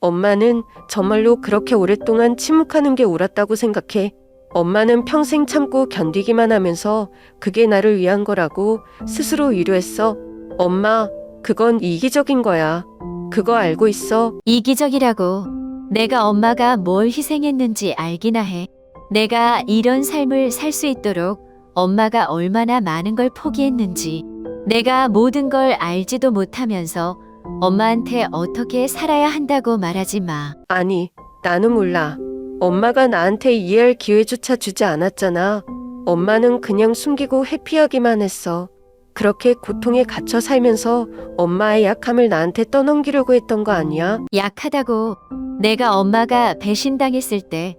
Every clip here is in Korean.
엄마는 정말로 그렇게 오랫동안 침묵하는 게 옳았다고 생각해. 엄마는 평생 참고 견디기만 하면서 그게 나를 위한 거라고 스스로 위로했어. 엄마, 그건 이기적인 거야. 그거 알고 있어. 이기적이라고. 내가 엄마가 뭘 희생했는지 알기나 해. 내가 이런 삶을 살 수 있도록 엄마가 얼마나 많은 걸 포기했는지. 내가 모든 걸 알지도 못하면서 엄마한테 어떻게 살아야 한다고 말하지 마. 아니, 나는 몰라. 엄마가 나한테 이해할 기회조차 주지 않았잖아. 엄마는 그냥 숨기고 회피하기만 했어. 그렇게 고통에 갇혀 살면서 엄마의 약함을 나한테 떠넘기려고 했던 거 아니야? 약하다고. 내가 엄마가 배신당했을 때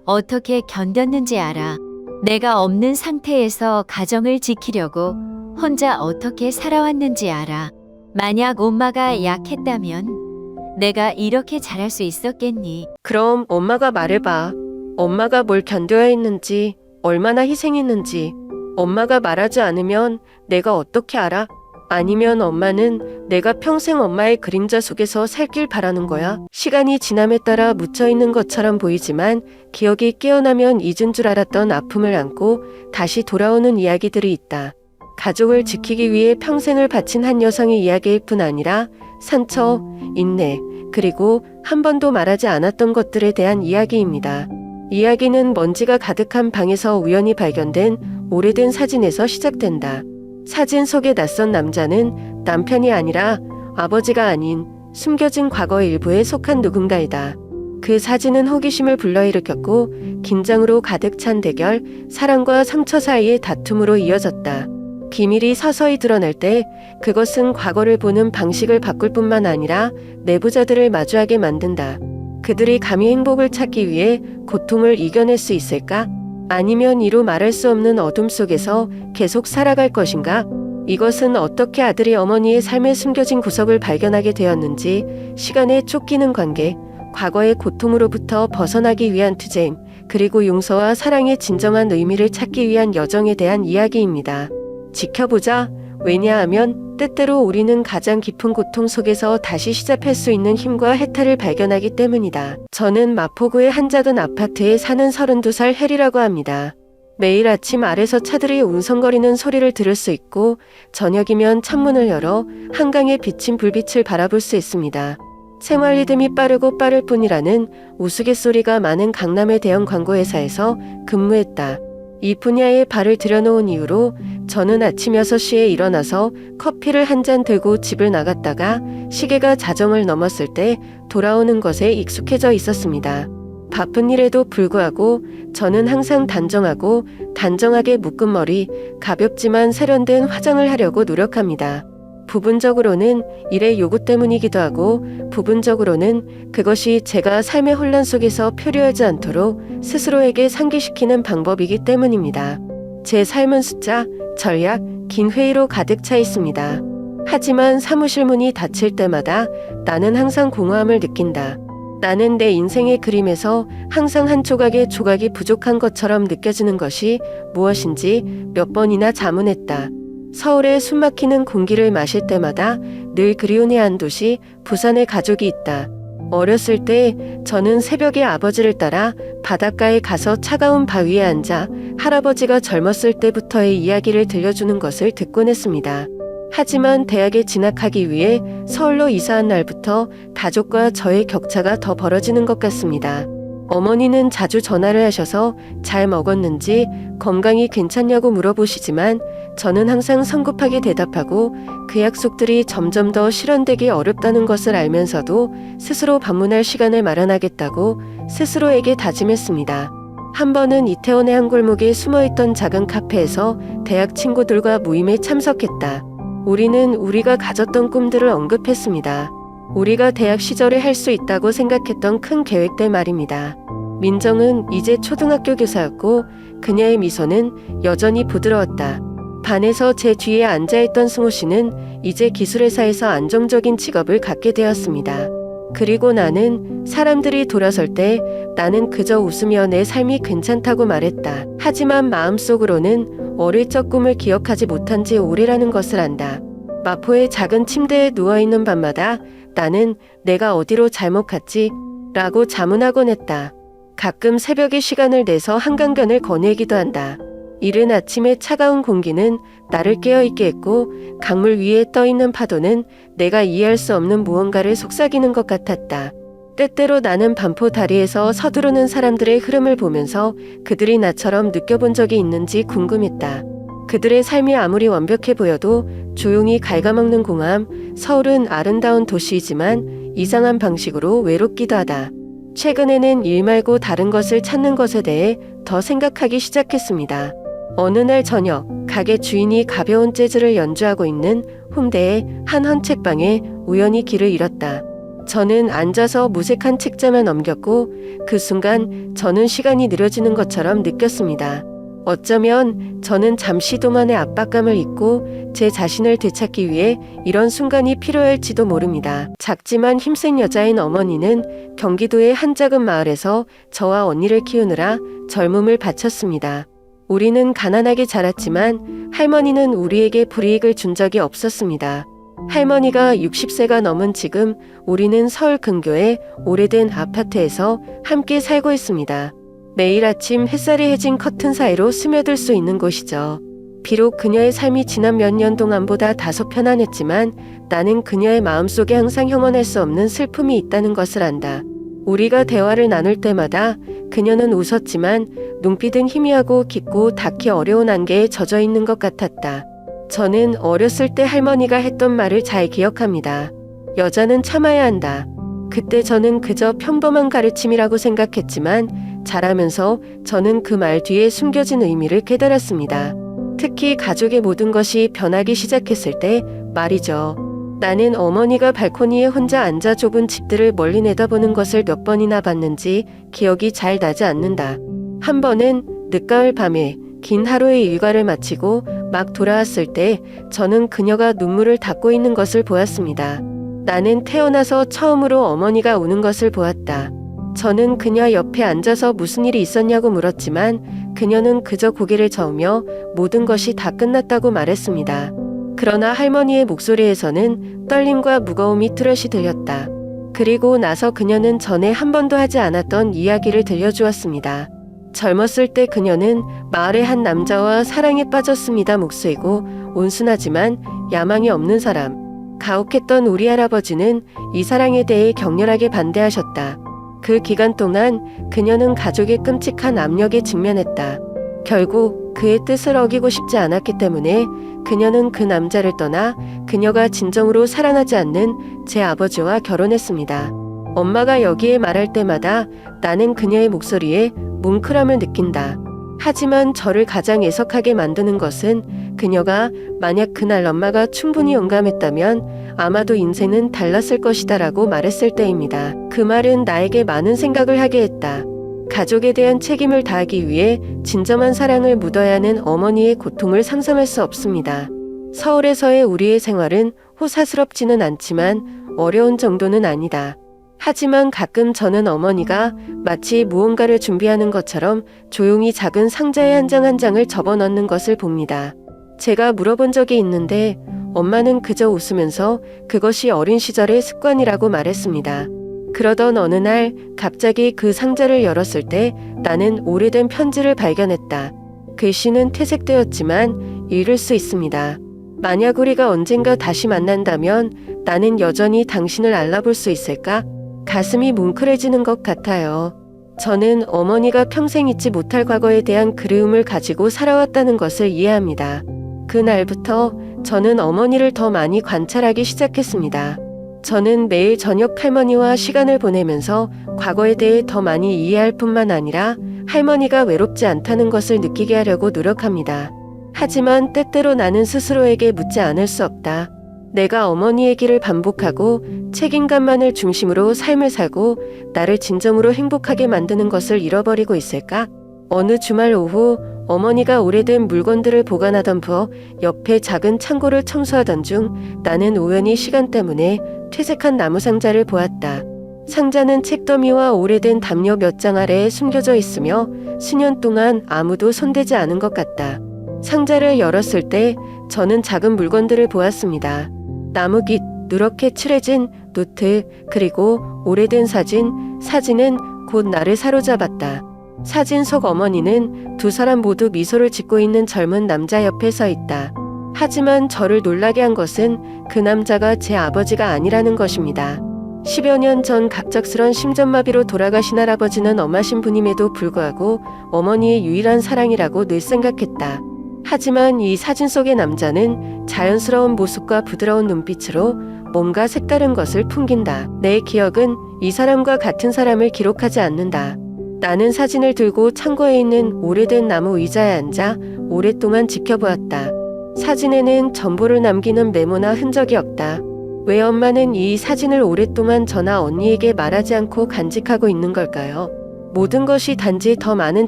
어떻게 견뎠는지 알아. 내가 없는 상태에서 가정을 지키려고 혼자 어떻게 살아왔는지 알아. 만약 엄마가 약했다면 내가 이렇게 잘할 수 있었겠니? 그럼 엄마가 말해봐. 엄마가 뭘 견뎌야 했는지, 얼마나 희생했는지. 엄마가 말하지 않으면 내가 어떻게 알아? 아니면 엄마는 내가 평생 엄마의 그림자 속에서 살길 바라는 거야? 시간이 지남에 따라 묻혀있는 것처럼 보이지만 기억이 깨어나면 잊은 줄 알았던 아픔을 안고 다시 돌아오는 이야기들이 있다. 가족을 지키기 위해 평생을 바친 한 여성의 이야기일 뿐 아니라 상처, 인내, 그리고 한 번도 말하지 않았던 것들에 대한 이야기입니다. 이야기는 먼지가 가득한 방에서 우연히 발견된 오래된 사진에서 시작된다. 사진 속의 낯선 남자는 남편이 아니라 아버지가 아닌 숨겨진 과거의 일부에 속한 누군가이다. 그 사진은 호기심을 불러일으켰고 긴장으로 가득 찬 대결, 사랑과 상처 사이의 다툼으로 이어졌다. 비밀이 서서히 드러날 때 그것은 과거를 보는 방식을 바꿀 뿐만 아니라 내부자들을 마주하게 만든다. 그들이 감히 행복을 찾기 위해 고통을 이겨낼 수 있을까? 아니면 이루 말할 수 없는 어둠 속에서 계속 살아갈 것인가? 이것은 어떻게 아들이 어머니의 삶에 숨겨진 구석을 발견하게 되었는지, 시간에 쫓기는 관계, 과거의 고통으로부터 벗어나기 위한 투쟁, 그리고 용서와 사랑의 진정한 의미를 찾기 위한 여정에 대한 이야기입니다. 지켜보자. 왜냐하면 때때로 우리는 가장 깊은 고통 속에서 다시 시작할 수 있는 힘과 해탈을 발견하기 때문이다. 저는 마포구의 한 작은 아파트에 사는 32살 혜리라고 합니다. 매일 아침 아래서 차들이 웅성거리는 소리를 들을 수 있고 저녁이면 창문을 열어 한강에 비친 불빛을 바라볼 수 있습니다. 생활 리듬이 빠르고 빠를 뿐이라는 우스갯소리가 많은 강남의 대형 광고회사에서 근무했다. 이 분야에 발을 들여놓은 이후로 저는 아침 6시에 일어나서 커피를 한 잔 들고 집을 나갔다가 시계가 자정을 넘었을 때 돌아오는 것에 익숙해져 있었습니다. 바쁜 일에도 불구하고 저는 항상 단정하게 묶은 머리, 가볍지만 세련된 화장을 하려고 노력합니다. 부분적으로는 일의 요구 때문이기도 하고 부분적으로는 그것이 제가 삶의 혼란 속에서 표류하지 않도록 스스로에게 상기시키는 방법이기 때문입니다. 제 삶은 숫자, 전략, 긴 회의로 가득 차 있습니다. 하지만 사무실 문이 닫힐 때마다 나는 항상 공허함을 느낀다. 나는 내 인생의 그림에서 항상 한 조각의 조각이 부족한 것처럼 느껴지는 것이 무엇인지 몇 번이나 자문했다. 서울의 숨막히는 공기를 마실 때마다 늘 그리운 한 도시, 부산에 가족이 있다. 어렸을 때 저는 새벽에 아버지를 따라 바닷가에 가서 차가운 바위에 앉아 할아버지가 젊었을 때부터의 이야기를 들려주는 것을 듣곤 했습니다. 하지만 대학에 진학하기 위해 서울로 이사한 날부터 가족과 저의 격차가 더 벌어지는 것 같습니다. 어머니는 자주 전화를 하셔서 잘 먹었는지 건강이 괜찮냐고 물어보시지만 저는 항상 성급하게 대답하고 그 약속들이 점점 더 실현되기 어렵다는 것을 알면서도 스스로 방문할 시간을 마련하겠다고 스스로에게 다짐했습니다. 한 번은 이태원의 한 골목에 숨어있던 작은 카페에서 대학 친구들과 모임에 참석했다. 우리는 우리가 가졌던 꿈들을 언급했습니다. 우리가 대학 시절에 할 수 있다고 생각했던 큰 계획들 말입니다. 민정은 이제 초등학교 교사였고 그녀의 미소는 여전히 부드러웠다. 반에서 제 뒤에 앉아있던 승호 씨는 이제 기술회사에서 안정적인 직업을 갖게 되었습니다. 그리고 나는 사람들이 돌아설 때 나는 그저 웃으며 내 삶이 괜찮다고 말했다. 하지만 마음속으로는 어릴 적 꿈을 기억하지 못한 지 오래라는 것을 안다. 마포의 작은 침대에 누워있는 밤마다 나는 내가 어디로 잘못 갔지? 라고 자문하곤 했다. 가끔 새벽에 시간을 내서 한강변을 거닐기도 한다. 이른 아침의 차가운 공기는 나를 깨어있게 했고 강물 위에 떠있는 파도는 내가 이해할 수 없는 무언가를 속삭이는 것 같았다. 때때로 나는 반포 다리에서 서두르는 사람들의 흐름을 보면서 그들이 나처럼 느껴본 적이 있는지 궁금했다. 그들의 삶이 아무리 완벽해 보여도 조용히 갉아먹는 공함, 서울은 아름다운 도시이지만 이상한 방식으로 외롭기도 하다. 최근에는 일 말고 다른 것을 찾는 것에 대해 더 생각하기 시작했습니다. 어느 날 저녁, 가게 주인이 가벼운 재즈를 연주하고 있는 홍대의 한 헌책방에 우연히 길을 잃었다. 저는 앉아서 무색한 책자만 넘겼고 그 순간 저는 시간이 느려지는 것처럼 느꼈습니다. 어쩌면 저는 잠시 동안의 압박감을 잊고 제 자신을 되찾기 위해 이런 순간이 필요할지도 모릅니다. 작지만 힘센 여자인 어머니는 경기도의 한 작은 마을에서 저와 언니를 키우느라 젊음을 바쳤습니다. 우리는 가난하게 자랐지만 할머니는 우리에게 불이익을 준 적이 없었습니다. 할머니가 60세가 넘은 지금 우리는 서울 근교의 오래된 아파트에서 함께 살고 있습니다. 매일 아침 햇살이 해진 커튼 사이로 스며들 수 있는 곳이죠. 비록 그녀의 삶이 지난 몇 년 동안보다 다소 편안했지만 나는 그녀의 마음속에 항상 형언할 수 없는 슬픔이 있다는 것을 안다. 우리가 대화를 나눌 때마다 그녀는 웃었지만 눈빛은 희미하고 깊고 닿기 어려운 안개에 젖어 있는 것 같았다. 저는 어렸을 때 할머니가 했던 말을 잘 기억합니다. 여자는 참아야 한다. 그때 저는 그저 평범한 가르침이라고 생각했지만 자라면서 저는 그 말 뒤에 숨겨진 의미를 깨달았습니다. 특히 가족의 모든 것이 변하기 시작했을 때 말이죠. 나는 어머니가 발코니에 혼자 앉아 좁은 집들을 멀리 내다보는 것을 몇 번이나 봤는지 기억이 잘 나지 않는다. 한 번은 늦가을 밤에 긴 하루의 일과를 마치고 막 돌아왔을 때 저는 그녀가 눈물을 닦고 있는 것을 보았습니다. 나는 태어나서 처음으로 어머니가 우는 것을 보았다. 저는 그녀 옆에 앉아서 무슨 일이 있었냐고 물었지만 그녀는 그저 고개를 저으며 모든 것이 다 끝났다고 말했습니다. 그러나 할머니의 목소리에서는 떨림과 무거움이 뚜렷이 들렸다. 그리고 나서 그녀는 전에 한 번도 하지 않았던 이야기를 들려주었습니다. 젊었을 때 그녀는 마을의 한 남자와 사랑에 빠졌습니다. 목수이고 온순하지만 야망이 없는 사람. 가혹했던 우리 할아버지는 이 사랑에 대해 격렬하게 반대하셨다. 그 기간 동안 그녀는 가족의 끔찍한 압력에 직면했다. 결국 그의 뜻을 어기고 싶지 않았기 때문에 그녀는 그 남자를 떠나 그녀가 진정으로 사랑하지 않는 제 아버지와 결혼했습니다. 엄마가 여기에 말할 때마다 나는 그녀의 목소리에 뭉클함을 느낀다. 하지만 저를 가장 애석하게 만드는 것은 그녀가 만약 그날 엄마가 충분히 용감했다면 아마도 인생은 달랐을 것이다 라고 말했을 때입니다. 그 말은 나에게 많은 생각을 하게 했다. 가족에 대한 책임을 다하기 위해 진정한 사랑을 묻어야 하는 어머니의 고통을 상상할 수 없습니다. 서울에서의 우리의 생활은 호사스럽지는 않지만 어려운 정도는 아니다. 하지만 가끔 저는 어머니가 마치 무언가를 준비하는 것처럼 조용히 작은 상자에 한 장 한 장을 접어넣는 것을 봅니다. 제가 물어본 적이 있는데 엄마는 그저 웃으면서 그것이 어린 시절의 습관이라고 말했습니다. 그러던 어느 날 갑자기 그 상자를 열었을 때 나는 오래된 편지를 발견했다. 글씨는 퇴색되었지만 읽을 수 있습니다. 만약 우리가 언젠가 다시 만난다면 나는 여전히 당신을 알아볼 수 있을까? 가슴이 뭉클해지는 것 같아요. 저는 어머니가 평생 잊지 못할 과거에 대한 그리움을 가지고 살아왔다는 것을 이해합니다. 그날부터 저는 어머니를 더 많이 관찰하기 시작했습니다. 저는 매일 저녁 할머니와 시간을 보내면서 과거에 대해 더 많이 이해할 뿐만 아니라 할머니가 외롭지 않다는 것을 느끼게 하려고 노력합니다. 하지만 때때로 나는 스스로에게 묻지 않을 수 없다. 내가 어머니의 길을 반복하고 책임감만을 중심으로 삶을 살고 나를 진정으로 행복하게 만드는 것을 잃어버리고 있을까? 어느 주말 오후 어머니가 오래된 물건들을 보관하던 부엌 옆에 작은 창고를 청소하던 중 나는 우연히 시간 때문에 퇴색한 나무 상자를 보았다. 상자는 책더미와 오래된 담요 몇 장 아래에 숨겨져 있으며 수년 동안 아무도 손대지 않은 것 같다. 상자를 열었을 때 저는 작은 물건들을 보았습니다. 나무깃, 누렇게 칠해진 노트, 그리고 오래된 사진은 곧 나를 사로잡았다. 사진 속 어머니는 두 사람 모두 미소를 짓고 있는 젊은 남자 옆에 서 있다. 하지만 저를 놀라게 한 것은 그 남자가 제 아버지가 아니라는 것입니다. 10여 년 전 갑작스런 심전마비로 돌아가신 할아버지는 엄하신 분임에도 불구하고 어머니의 유일한 사랑이라고 늘 생각했다. 하지만 이 사진 속의 남자는 자연스러운 모습과 부드러운 눈빛으로 뭔가 색다른 것을 풍긴다. 내 기억은 이 사람과 같은 사람을 기록하지 않는다. 나는 사진을 들고 창고에 있는 오래된 나무 의자에 앉아 오랫동안 지켜보았다. 사진에는 전보를 남기는 메모나 흔적이 없다. 왜 엄마는 이 사진을 오랫동안 저나 언니에게 말하지 않고 간직하고 있는 걸까요? 모든 것이 단지 더 많은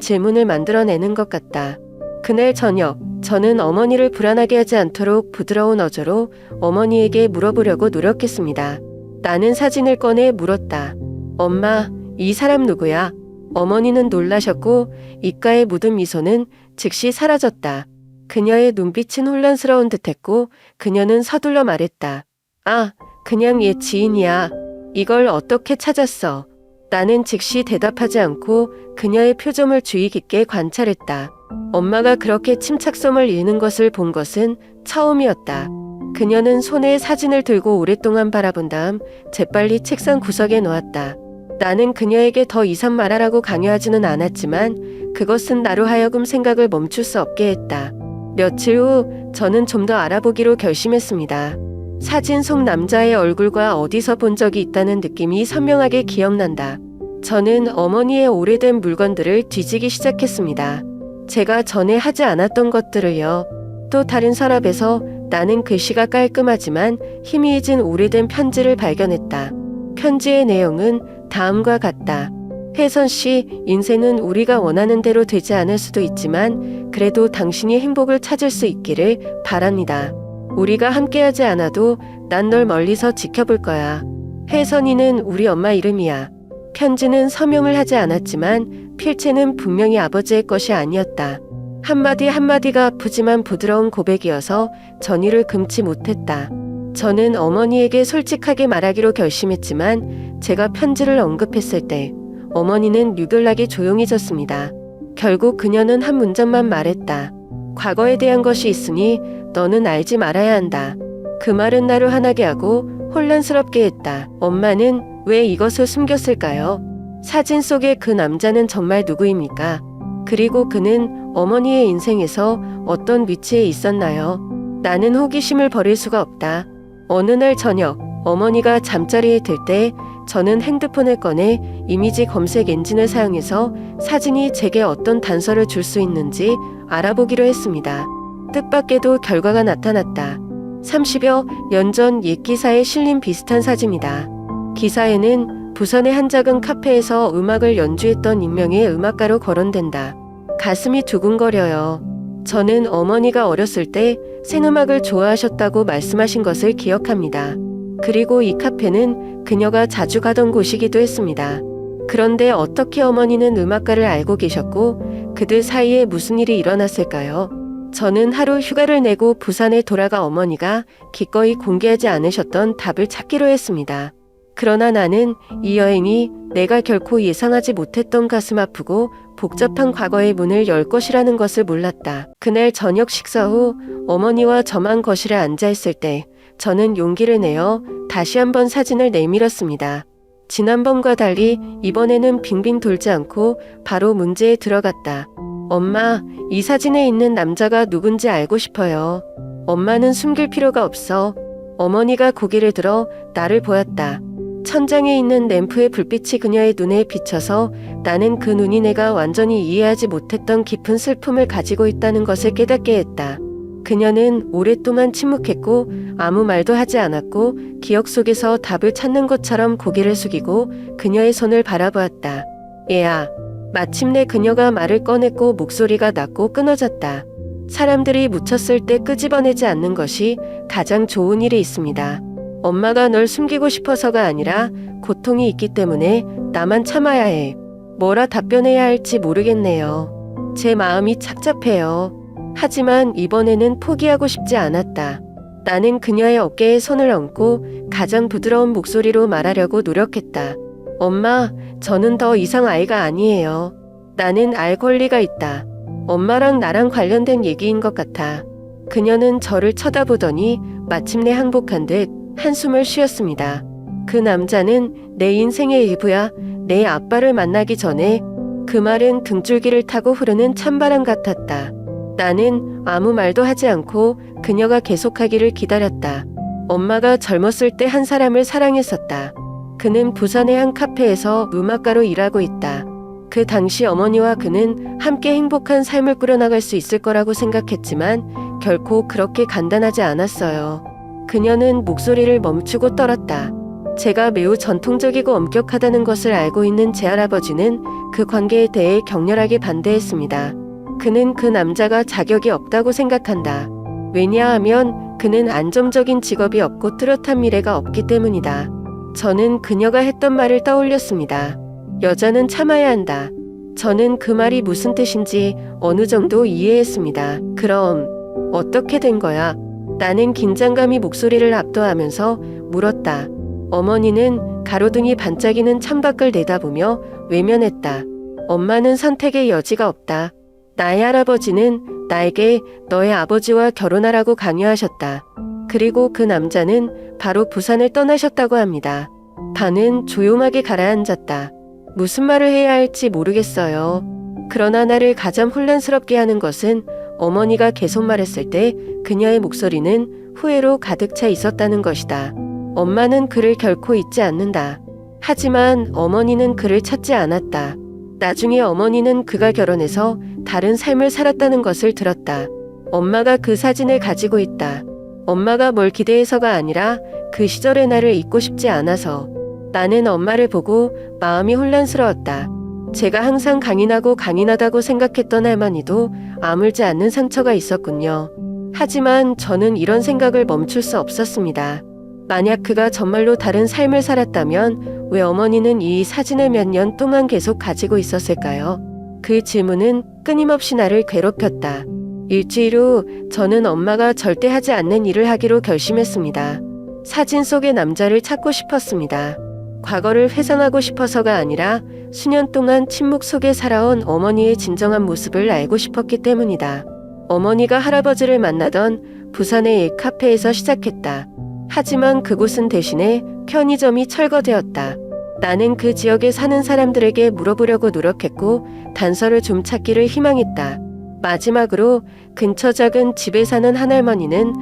질문을 만들어내는 것 같다. 그날 저녁, 저는 어머니를 불안하게 하지 않도록 부드러운 어조로 어머니에게 물어보려고 노력했습니다. 나는 사진을 꺼내 물었다. 엄마, 이 사람 누구야? 어머니는 놀라셨고 입가에 묻은 미소는 즉시 사라졌다. 그녀의 눈빛은 혼란스러운 듯했고 그녀는 서둘러 말했다. 아, 그냥 옛 지인이야. 이걸 어떻게 찾았어? 나는 즉시 대답하지 않고 그녀의 표정을 주의 깊게 관찰했다. 엄마가 그렇게 침착성을 잃는 것을 본 것은 처음이었다. 그녀는 손에 사진을 들고 오랫동안 바라본 다음 재빨리 책상 구석에 놓았다. 나는 그녀에게 더 이상 말하라고 강요하지는 않았지만 그것은 나로 하여금 생각을 멈출 수 없게 했다. 며칠 후 저는 좀 더 알아보기로 결심했습니다. 사진 속 남자의 얼굴과 어디서 본 적이 있다는 느낌이 선명하게 기억난다. 저는 어머니의 오래된 물건들을 뒤지기 시작했습니다. 제가 전에 하지 않았던 것들을요. 또 다른 서랍에서 나는 글씨가 깔끔하지만 희미해진 오래된 편지를 발견했다. 편지의 내용은 다음과 같다. 혜선 씨, 인생은 우리가 원하는 대로 되지 않을 수도 있지만 그래도 당신이 행복을 찾을 수 있기를 바랍니다. 우리가 함께하지 않아도 난 널 멀리서 지켜볼 거야. 혜선이는 우리 엄마 이름이야. 편지는 서명을 하지 않았지만 필체는 분명히 아버지의 것이 아니었다. 한마디 한마디가 아프지만 부드러운 고백이어서 전의를 금치 못했다. 저는 어머니에게 솔직하게 말하기로 결심했지만 제가 편지를 언급했을 때 어머니는 유별나게 조용해졌습니다. 결국 그녀는 한 문장만 말했다. 과거에 대한 것이 있으니 너는 알지 말아야 한다. 그 말은 나를 화나게 하고 혼란스럽게 했다. 엄마는 왜 이것을 숨겼을까요? 사진 속의 그 남자는 정말 누구입니까? 그리고 그는 어머니의 인생에서 어떤 위치에 있었나요? 나는 호기심을 버릴 수가 없다. 어느 날 저녁, 어머니가 잠자리에 들 때 저는 핸드폰을 꺼내 이미지 검색 엔진을 사용해서 사진이 제게 어떤 단서를 줄 수 있는지 알아보기로 했습니다. 뜻밖에도 결과가 나타났다. 30여 년 전 옛 기사에 실린 비슷한 사진이다. 기사에는 부산의 한 작은 카페에서 음악을 연주했던 익명의 음악가로 거론된다. 가슴이 두근거려요. 저는 어머니가 어렸을 때 생음악을 좋아하셨다고 말씀하신 것을 기억합니다. 그리고 이 카페는 그녀가 자주 가던 곳이기도 했습니다. 그런데 어떻게 어머니는 음악가를 알고 계셨고 그들 사이에 무슨 일이 일어났을까요? 저는 하루 휴가를 내고 부산에 돌아가 어머니가 기꺼이 공개하지 않으셨던 답을 찾기로 했습니다. 그러나 나는 이 여행이 내가 결코 예상하지 못했던 가슴 아프고 복잡한 과거의 문을 열 것이라는 것을 몰랐다. 그날 저녁 식사 후 어머니와 저만 거실에 앉아 있을 때 저는 용기를 내어 다시 한번 사진을 내밀었습니다. 지난번과 달리 이번에는 빙빙 돌지 않고 바로 문제에 들어갔다. 엄마, 이 사진에 있는 남자가 누군지 알고 싶어요. 엄마는 숨길 필요가 없어. 어머니가 고개를 들어 나를 보았다. 천장에 있는 램프의 불빛이 그녀의 눈에 비쳐서 나는 그 눈이 내가 완전히 이해하지 못했던 깊은 슬픔을 가지고 있다는 것을 깨닫게 했다. 그녀는 오랫동안 침묵했고 아무 말도 하지 않았고 기억 속에서 답을 찾는 것처럼 고개를 숙이고 그녀의 손을 바라보았다. 얘야. 마침내 그녀가 말을 꺼냈고 목소리가 낮고 끊어졌다. 사람들이 묻혔을 때 끄집어내지 않는 것이 가장 좋은 일이 있습니다. 엄마가 널 숨기고 싶어서가 아니라 고통이 있기 때문에 나만 참아야 해. 뭐라 답변해야 할지 모르겠네요. 제 마음이 착잡해요. 하지만 이번에는 포기하고 싶지 않았다. 나는 그녀의 어깨에 손을 얹고 가장 부드러운 목소리로 말하려고 노력했다. 엄마, 저는 더 이상 아이가 아니에요. 나는 알 권리가 있다. 엄마랑 나랑 관련된 얘기인 것 같아. 그녀는 저를 쳐다보더니 마침내 항복한 듯 한숨을 쉬었습니다. 그 남자는 내 인생의 일부야. 내 아빠를 만나기 전에. 그 말은 등줄기를 타고 흐르는 찬바람 같았다. 나는 아무 말도 하지 않고 그녀가 계속하기를 기다렸다. 엄마가 젊었을 때 한 사람을 사랑했었다. 그는 부산의 한 카페에서 음악가로 일하고 있다. 그 당시 어머니와 그는 함께 행복한 삶을 꾸려나갈 수 있을 거라고 생각했지만 결코 그렇게 간단하지 않았어요. 그녀는 목소리를 멈추고 떨었다. 제가 매우 전통적이고 엄격하다는 것을 알고 있는 제 할아버지는 그 관계에 대해 격렬하게 반대했습니다. 그는 그 남자가 자격이 없다고 생각한다. 왜냐하면 그는 안정적인 직업이 없고 뚜렷한 미래가 없기 때문이다. 저는 그녀가 했던 말을 떠올렸습니다. 여자는 참아야 한다. 저는 그 말이 무슨 뜻인지 어느 정도 이해했습니다. 그럼 어떻게 된 거야? 나는 긴장감이 목소리를 압도하면서 물었다. 어머니는 가로등이 반짝이는 창밖을 내다보며 외면했다. 엄마는 선택의 여지가 없다. 나의 할아버지는 나에게 너의 아버지와 결혼하라고 강요하셨다. 그리고 그 남자는 바로 부산을 떠나셨다고 합니다. 반은 조용하게 가라앉았다. 무슨 말을 해야 할지 모르겠어요. 그러나 나를 가장 혼란스럽게 하는 것은 어머니가 계속 말했을 때 그녀의 목소리는 후회로 가득 차 있었다는 것이다. 엄마는 그를 결코 잊지 않는다. 하지만 어머니는 그를 찾지 않았다. 나중에 어머니는 그가 결혼해서 다른 삶을 살았다는 것을 들었다. 엄마가 그 사진을 가지고 있다. 엄마가 뭘 기대해서가 아니라 그 시절의 나를 잊고 싶지 않아서. 나는 엄마를 보고 마음이 혼란스러웠다. 제가 항상 강인하고 강인하다고 생각했던 할머니도 아물지 않는 상처가 있었군요. 하지만 저는 이런 생각을 멈출 수 없었습니다. 만약 그가 정말로 다른 삶을 살았다면 왜 어머니는 이 사진을 몇 년 동안 계속 가지고 있었을까요? 그 질문은 끊임없이 나를 괴롭혔다. 일주일 후 저는 엄마가 절대 하지 않는 일을 하기로 결심했습니다. 사진 속의 남자를 찾고 싶었습니다. 과거를 회상하고 싶어서가 아니라 수년 동안 침묵 속에 살아온 어머니의 진정한 모습을 알고 싶었기 때문이다. 어머니가 할아버지를 만나던 부산의 옛 카페에서 시작했다. 하지만 그곳은 대신에 편의점이 철거되었다. 나는 그 지역에 사는 사람들에게 물어보려고 노력했고 단서를 좀 찾기를 희망했다. 마지막으로 근처 작은 집에 사는 한 할머니는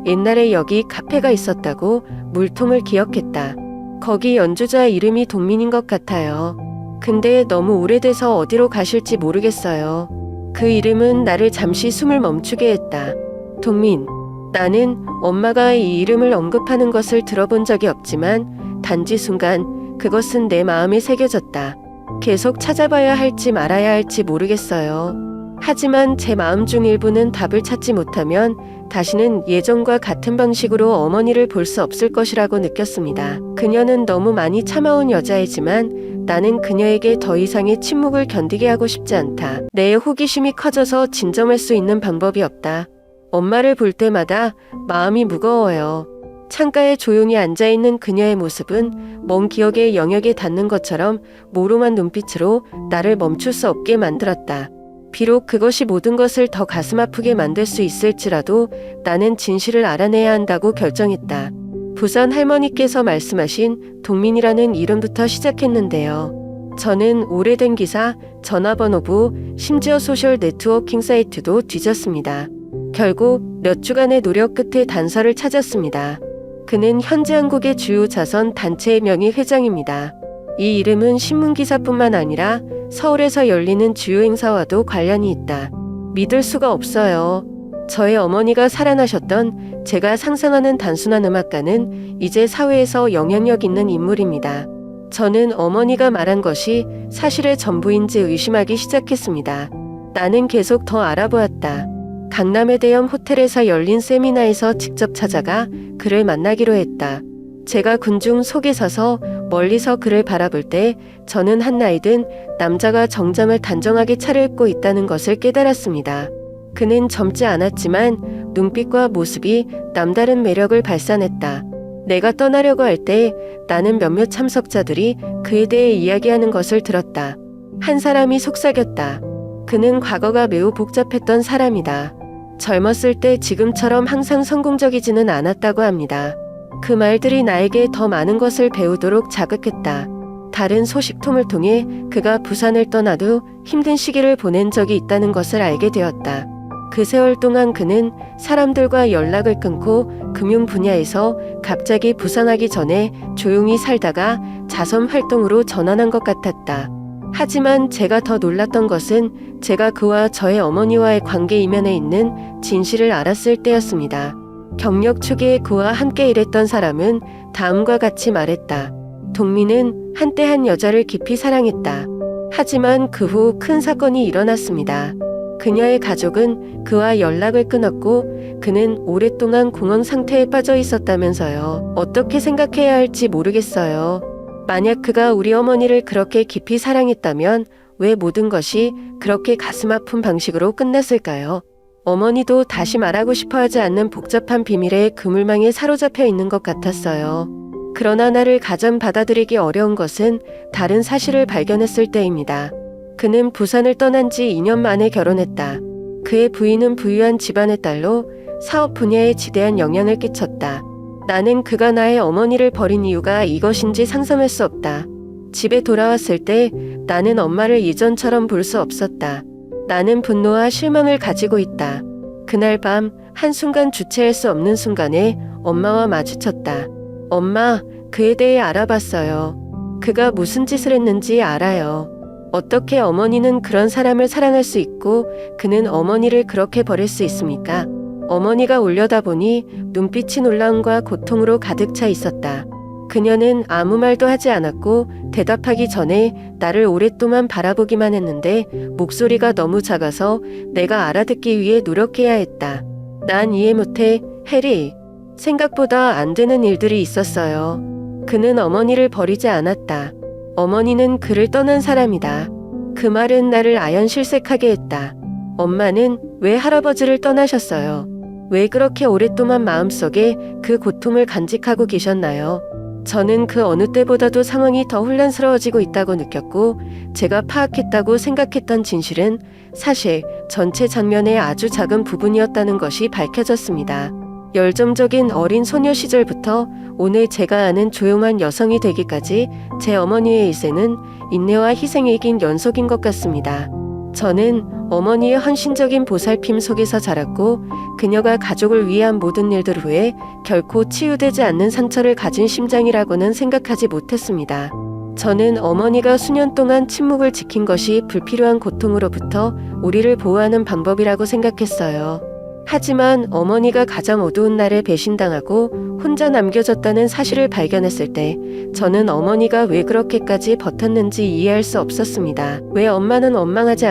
옛날에 여기 카페가 있었다고 물통을 기억했다. 거기 연주자 이름이 동민인 것 같아요. 근데 너무 오래돼서 어디로 가실지 모르겠어요. 그 이름은 나를 잠시 숨을 멈추게 했다. 동민. 나는 엄마가 이 이름을 언급하는 것을 들어본 적이 없지만 단지 순간 그것은 내 마음에 새겨졌다. 계속 찾아봐야 할지 말아야 할지 모르겠어요. 하지만 제 마음 중 일부는 답을 찾지 못하면 다시는 예전과 같은 방식으로 어머니를 볼 수 없을 것이라고 느꼈습니다. 그녀는 너무 많이 참아온 여자이지만 나는 그녀에게 더 이상의 침묵을 견디게 하고 싶지 않다. 내 호기심이 커져서 진정할 수 있는 방법이 없다. 엄마를 볼 때마다 마음이 무거워요. 창가에 조용히 앉아있는 그녀의 모습은 먼 기억의 영역에 닿는 것처럼 모롱한 눈빛으로 나를 멈출 수 없게 만들었다. 비록 그것이 모든 것을 더 가슴 아프게 만들 수 있을지라도 나는 진실을 알아내야 한다고 결정했다. 부산 할머니께서 말씀하신 동민이라는 이름부터 시작했는데요. 저는 오래된 기사, 전화번호부, 심지어 소셜 네트워킹 사이트도 뒤졌습니다. 결국 몇 주간의 노력 끝에 단서를 찾았습니다. 그는 현재 한국의 주요 자선 단체의 명의 회장입니다. 이 이름은 신문기사뿐만 아니라 서울에서 열리는 주요 행사와도 관련이 있다. 믿을 수가 없어요. 저의 어머니가 살아나셨던 제가 상상하는 단순한 음악가는 이제 사회에서 영향력 있는 인물입니다. 저는 어머니가 말한 것이 사실의 전부인지 의심하기 시작했습니다. 나는 계속 더 알아보았다. 강남의 대형 호텔에서 열린 세미나에서 직접 찾아가 그를 만나기로 했다. 제가 군중 속에 서서 멀리서 그를 바라볼 때 저는 한 나이든 남자가 정장을 단정하게 차려입고 있다는 것을 깨달았습니다. 그는 젊지 않았지만 눈빛과 모습이 남다른 매력을 발산했다. 내가 떠나려고 할 때 나는 몇몇 참석자들이 그에 대해 이야기하는 것을 들었다. 한 사람이 속삭였다. 그는 과거가 매우 복잡했던 사람이다. 젊었을 때 지금처럼 항상 성공적이지는 않았다고 합니다. 그 말들이 나에게 더 많은 것을 배우도록 자극했다. 다른 소식통을 통해 그가 부산을 떠나도 힘든 시기를 보낸 적이 있다는 것을 알게 되었다. 그 세월 동안 그는 사람들과 연락을 끊고 금융 분야에서 갑자기 부상하기 전에 조용히 살다가 자선 활동으로 전환한 것 같았다. 하지만 제가 더 놀랐던 것은 제가 그와 저의 어머니와의 관계 이면에 있는 진실을 알았을 때였습니다. 경력 초기에 그와 함께 일했던 사람은 다음과 같이 말했다. 동민은 한때 한 여자를 깊이 사랑했다. 하지만 그 후 큰 사건이 일어났습니다. 그녀의 가족은 그와 연락을 끊었고 그는 오랫동안 공황 상태에 빠져 있었다면서요. 어떻게 생각해야 할지 모르겠어요. 만약 그가 우리 어머니를 그렇게 깊이 사랑했다면 왜 모든 것이 그렇게 가슴 아픈 방식으로 끝났을까요? 어머니도 다시 말하고 싶어 하지 않는 복잡한 비밀의 그물망에 사로잡혀 있는 것 같았어요. 그러나 나를 가장 받아들이기 어려운 것은 다른 사실을 발견했을 때입니다. 그는 부산을 떠난 지 2년 만에 결혼했다. 그의 부인은 부유한 집안의 딸로 사업 분야에 지대한 영향을 끼쳤다. 나는 그가 나의 어머니를 버린 이유가 이것인지 상상할 수 없다. 집에 돌아왔을 때 나는 엄마를 예전처럼 볼 수 없었다. 나는 분노와 실망을 가지고 있다. 그날 밤 한순간 주체할 수 없는 순간에 엄마와 마주쳤다. 엄마, 그에 대해 알아봤어요. 그가 무슨 짓을 했는지 알아요. 어떻게 어머니는 그런 사람을 사랑할 수 있고 그는 어머니를 그렇게 버릴 수 있습니까? 어머니가 올려다보니 눈빛이 놀라움과 고통으로 가득 차 있었다. 그녀는 아무 말도 하지 않았고 대답하기 전에 나를 오랫동안 바라보기만 했는데 목소리가 너무 작아서 내가 알아듣기 위해 노력해야 했다. 난 이해 못해, 해리. 생각보다 안 되는 일들이 있었어요. 그는 어머니를 버리지 않았다. 어머니는 그를 떠난 사람이다. 그 말은 나를 아연실색하게 했다. 엄마는 왜 할아버지를 떠나셨어요? 왜 그렇게 오랫동안 마음속에 그 고통을 간직하고 계셨나요? 저는 그 어느 때보다도 상황이 더 혼란스러워지고 있다고 느꼈고 제가 파악했다고 생각했던 진실은 사실 전체 장면의 아주 작은 부분이었다는 것이 밝혀졌습니다. 열정적인 어린 소녀 시절부터 오늘 제가 아는 조용한 여성이 되기까지 제 어머니의 일생은 인내와 희생의 긴 연속인 것 같습니다. 저는 어머니의 헌신적인 보살핌 속에서 자랐고 그녀가 가족을 위한 모든 일들 후에 결코 치유되지 않는 상처를 가진 심장이라고는 생각하지 못했습니다. 저는 어머니가 수년 동안 침묵을 지킨 것이 불필요한 고통으로부터 우리를 보호하는 방법이라고 생각했어요. 하지만 어머니가 가장 어두운 날에 배신당하고 혼자 남겨졌다는 사실을 발견했을 때 저는 어머니가 왜 그렇게까지 버텼는지 이해할 수 없었습니다. 왜 엄마는 원망하지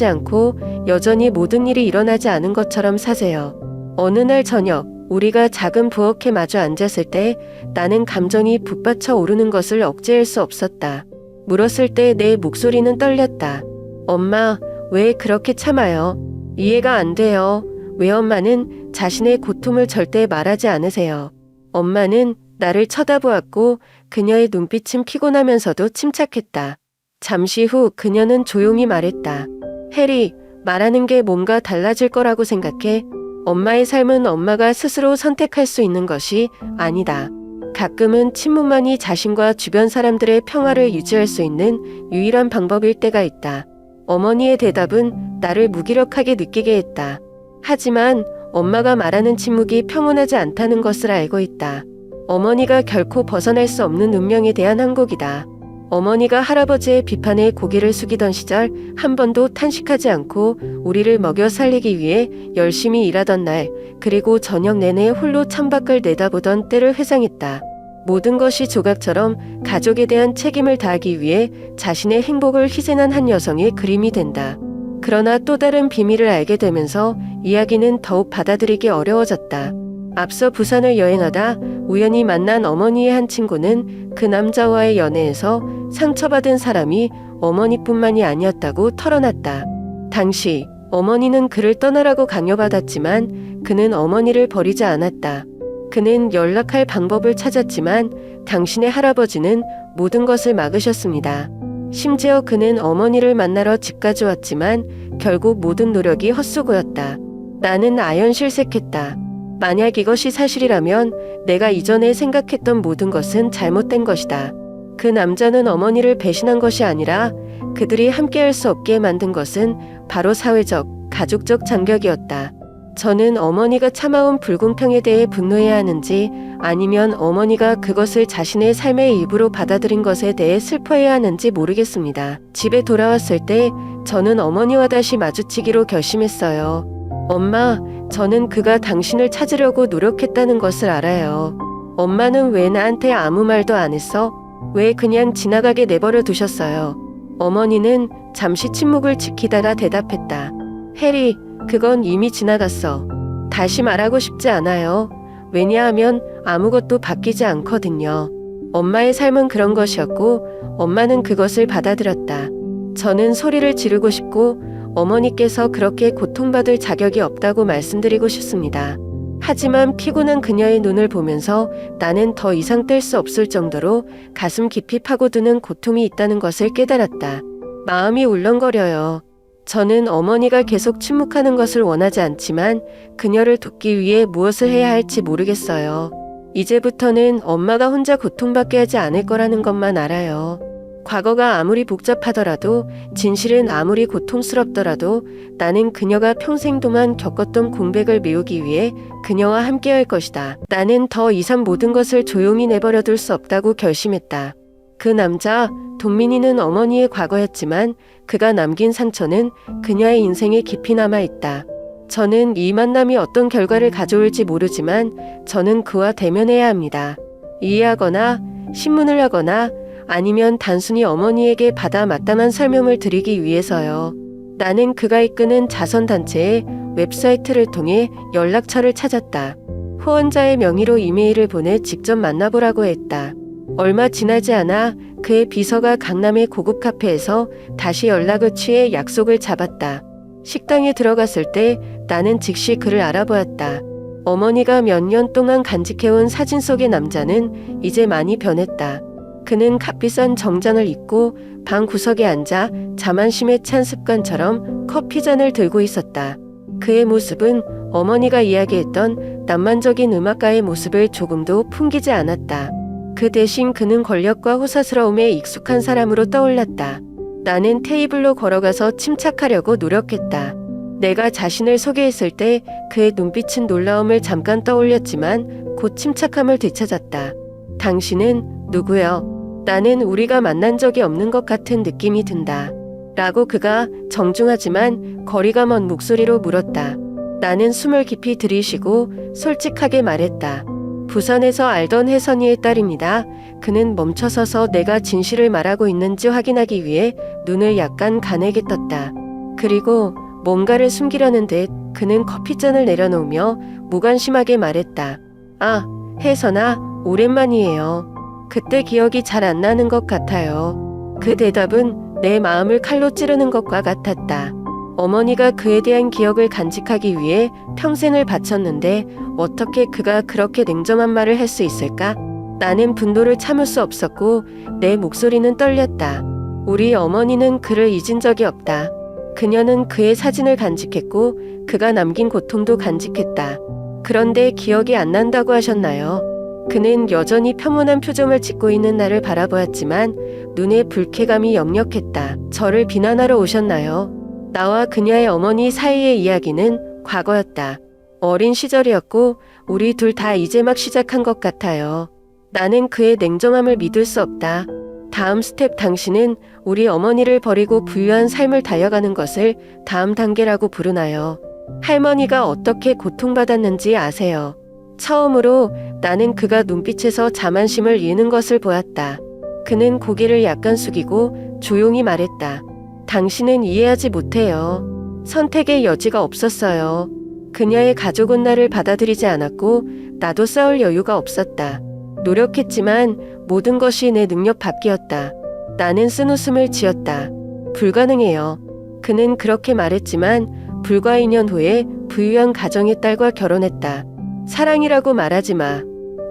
않고 여전히 모든 일이 일어나지 않은 것처럼 사세요. 어느 날 저녁 우리가 작은 부엌에 마주 앉았을 때 나는 감정이 북받쳐 오르는 것을 억제할 수 없었다. 물었을 때 내 목소리는 떨렸다. 엄마, 왜 그렇게 참아요? 이해가 안 돼요. 왜 엄마는 자신의 고통을 절대 말하지 않으세요? 엄마는 나를 쳐다보았고 그녀의 눈빛은 피곤하면서도 침착했다. 잠시 후 그녀는 조용히 말했다. 해리, 말하는 게 뭔가 달라질 거라고 생각해. 엄마의 삶은 엄마가 스스로 선택할 수 있는 것이 아니다. 가끔은 침묵만이 자신과 주변 사람들의 평화를 유지할 수 있는 유일한 방법일 때가 있다. 어머니의 대답은 나를 무기력하게 느끼게 했다. 하지만 엄마가 말하는 침묵이 평온하지 않다는 것을 알고 있다. 어머니가 결코 벗어날 수 없는 운명에 대한 항복이다. 어머니가 할아버지의 비판에 고개를 숙이던 시절 한 번도 탄식하지 않고 우리를 먹여 살리기 위해 열심히 일하던 날, 그리고 저녁 내내 홀로 창밖을 내다보던 때를 회상했다. 모든 것이 조각처럼 가족에 대한 책임을 다하기 위해 자신의 행복을 희생한 한 여성의 그림이 된다. 그러나 또 다른 비밀을 알게 되면서 이야기는 더욱 받아들이기 어려워졌다. 앞서 부산을 여행하다 우연히 만난 어머니의 한 친구는 그 남자와의 연애에서 상처받은 사람이 어머니뿐만이 아니었다고 털어놨다. 당시 어머니는 그를 떠나라고 강요받았지만 그는 어머니를 버리지 않았다. 그는 연락할 방법을 찾았지만 당신의 할아버지는 모든 것을 막으셨습니다. 심지어 그는 어머니를 만나러 집까지 왔지만 결국 모든 노력이 헛수고였다. 나는 아연실색했다. 만약 이것이 사실이라면 내가 이전에 생각했던 모든 것은 잘못된 것이다. 그 남자는 어머니를 배신한 것이 아니라 그들이 함께할 수 없게 만든 것은 바로 사회적, 가족적 장벽이었다. 저는 어머니가 참아온 불공평에 대해 분노해야 하는지 아니면 어머니가 그것을 자신의 삶의 일부로 받아들인 것에 대해 슬퍼해야 하는지 모르겠습니다. 집에 돌아왔을 때 저는 어머니와 다시 마주치기로 결심했어요. 엄마, 저는 그가 당신을 찾으려고 노력했다는 것을 알아요. 엄마는 왜 나한테 아무 말도 안 했어? 왜 그냥 지나가게 내버려 두셨어요? 어머니는 잠시 침묵을 지키다가 대답했다. 해리, 그건 이미 지나갔어. 다시 말하고 싶지 않아요. 왜냐하면 아무것도 바뀌지 않거든요. 엄마의 삶은 그런 것이었고 엄마는 그것을 받아들였다. 저는 소리를 지르고 싶고 어머니께서 그렇게 고통받을 자격이 없다고 말씀드리고 싶습니다. 하지만 피곤한 그녀의 눈을 보면서 나는 더 이상 뗄 수 없을 정도로 가슴 깊이 파고드는 고통이 있다는 것을 깨달았다. 마음이 울렁거려요. 저는 어머니가 계속 침묵하는 것을 원하지 않지만 그녀를 돕기 위해 무엇을 해야 할지 모르겠어요. 이제부터는 엄마가 혼자 고통받게 하지 않을 거라는 것만 알아요. 과거가 아무리 복잡하더라도 진실은 아무리 고통스럽더라도 나는 그녀가 평생 동안 겪었던 공백을 메우기 위해 그녀와 함께할 것이다. 나는 더 이상 모든 것을 조용히 내버려둘 수 없다고 결심했다. 그 남자, 동민이는 어머니의 과거였지만 그가 남긴 상처는 그녀의 인생에 깊이 남아있다. 저는 이 만남이 어떤 결과를 가져올지 모르지만 저는 그와 대면해야 합니다. 이해하거나 신문을 하거나 아니면 단순히 어머니에게 받아 마땅한 설명을 드리기 위해서요. 나는 그가 이끄는 자선단체의 웹사이트를 통해 연락처를 찾았다. 후원자의 명의로 이메일을 보내 직접 만나보라고 했다. 얼마 지나지 않아 그의 비서가 강남의 고급 카페에서 다시 연락을 취해 약속을 잡았다. 식당에 들어갔을 때 나는 즉시 그를 알아보았다. 어머니가 몇 년 동안 간직해온 사진 속의 남자는 이제 많이 변했다. 그는 값비싼 정장을 입고 방 구석에 앉아 자만심에 찬 습관처럼 커피잔을 들고 있었다. 그의 모습은 어머니가 이야기했던 낭만적인 음악가의 모습을 조금도 풍기지 않았다. 그 대신 그는 권력과 호사스러움에 익숙한 사람으로 떠올랐다. 나는 테이블로 걸어가서 침착하려고 노력했다. 내가 자신을 소개했을 때 그의 눈빛은 놀라움을 잠깐 떠올렸지만 곧 침착함을 되찾았다. 당신은 누구요? 나는 우리가 만난 적이 없는 것 같은 느낌이 든다. 라고 그가 정중하지만 거리가 먼 목소리로 물었다. 나는 숨을 깊이 들이쉬고 솔직하게 말했다. 부산에서 알던 혜선이의 딸입니다. 그는 멈춰서서 내가 진실을 말하고 있는지 확인하기 위해 눈을 약간 가늘게 떴다. 그리고 뭔가를 숨기려는 듯 그는 커피잔을 내려놓으며 무관심하게 말했다. 아, 혜선아, 오랜만이에요. 그때 기억이 잘 안 나는 것 같아요. 그 대답은 내 마음을 칼로 찌르는 것과 같았다. 어머니가 그에 대한 기억을 간직하기 위해 평생을 바쳤는데 어떻게 그가 그렇게 냉정한 말을 할 수 있을까? 나는 분노를 참을 수 없었고 내 목소리는 떨렸다. 우리 어머니는 그를 잊은 적이 없다. 그녀는 그의 사진을 간직했고 그가 남긴 고통도 간직했다. 그런데 기억이 안 난다고 하셨나요? 그는 여전히 평온한 표정을 짓고 있는 나를 바라보았지만 눈에 불쾌감이 역력했다. 저를 비난하러 오셨나요? 나와 그녀의 어머니 사이의 이야기는 과거였다. 어린 시절이었고 우리 둘 다 이제 막 시작한 것 같아요. 나는 그의 냉정함을 믿을 수 없다. 다음 스텝 당신은 우리 어머니를 버리고 부유한 삶을 달려가는 것을 다음 단계라고 부르나요? 할머니가 어떻게 고통받았는지 아세요? 처음으로 나는 그가 눈빛에서 자만심을 잃는 것을 보았다. 그는 고개를 약간 숙이고 조용히 말했다. 당신은 이해하지 못해요. 선택의 여지가 없었어요. 그녀의 가족은 나를 받아들이지 않았고 나도 싸울 여유가 없었다. 노력했지만 모든 것이 내 능력 밖이었다. 나는 쓴웃음을 지었다. 불가능해요. 그는 그렇게 말했지만 불과 2년 후에 부유한 가정의 딸과 결혼했다. 사랑이라고 말하지 마.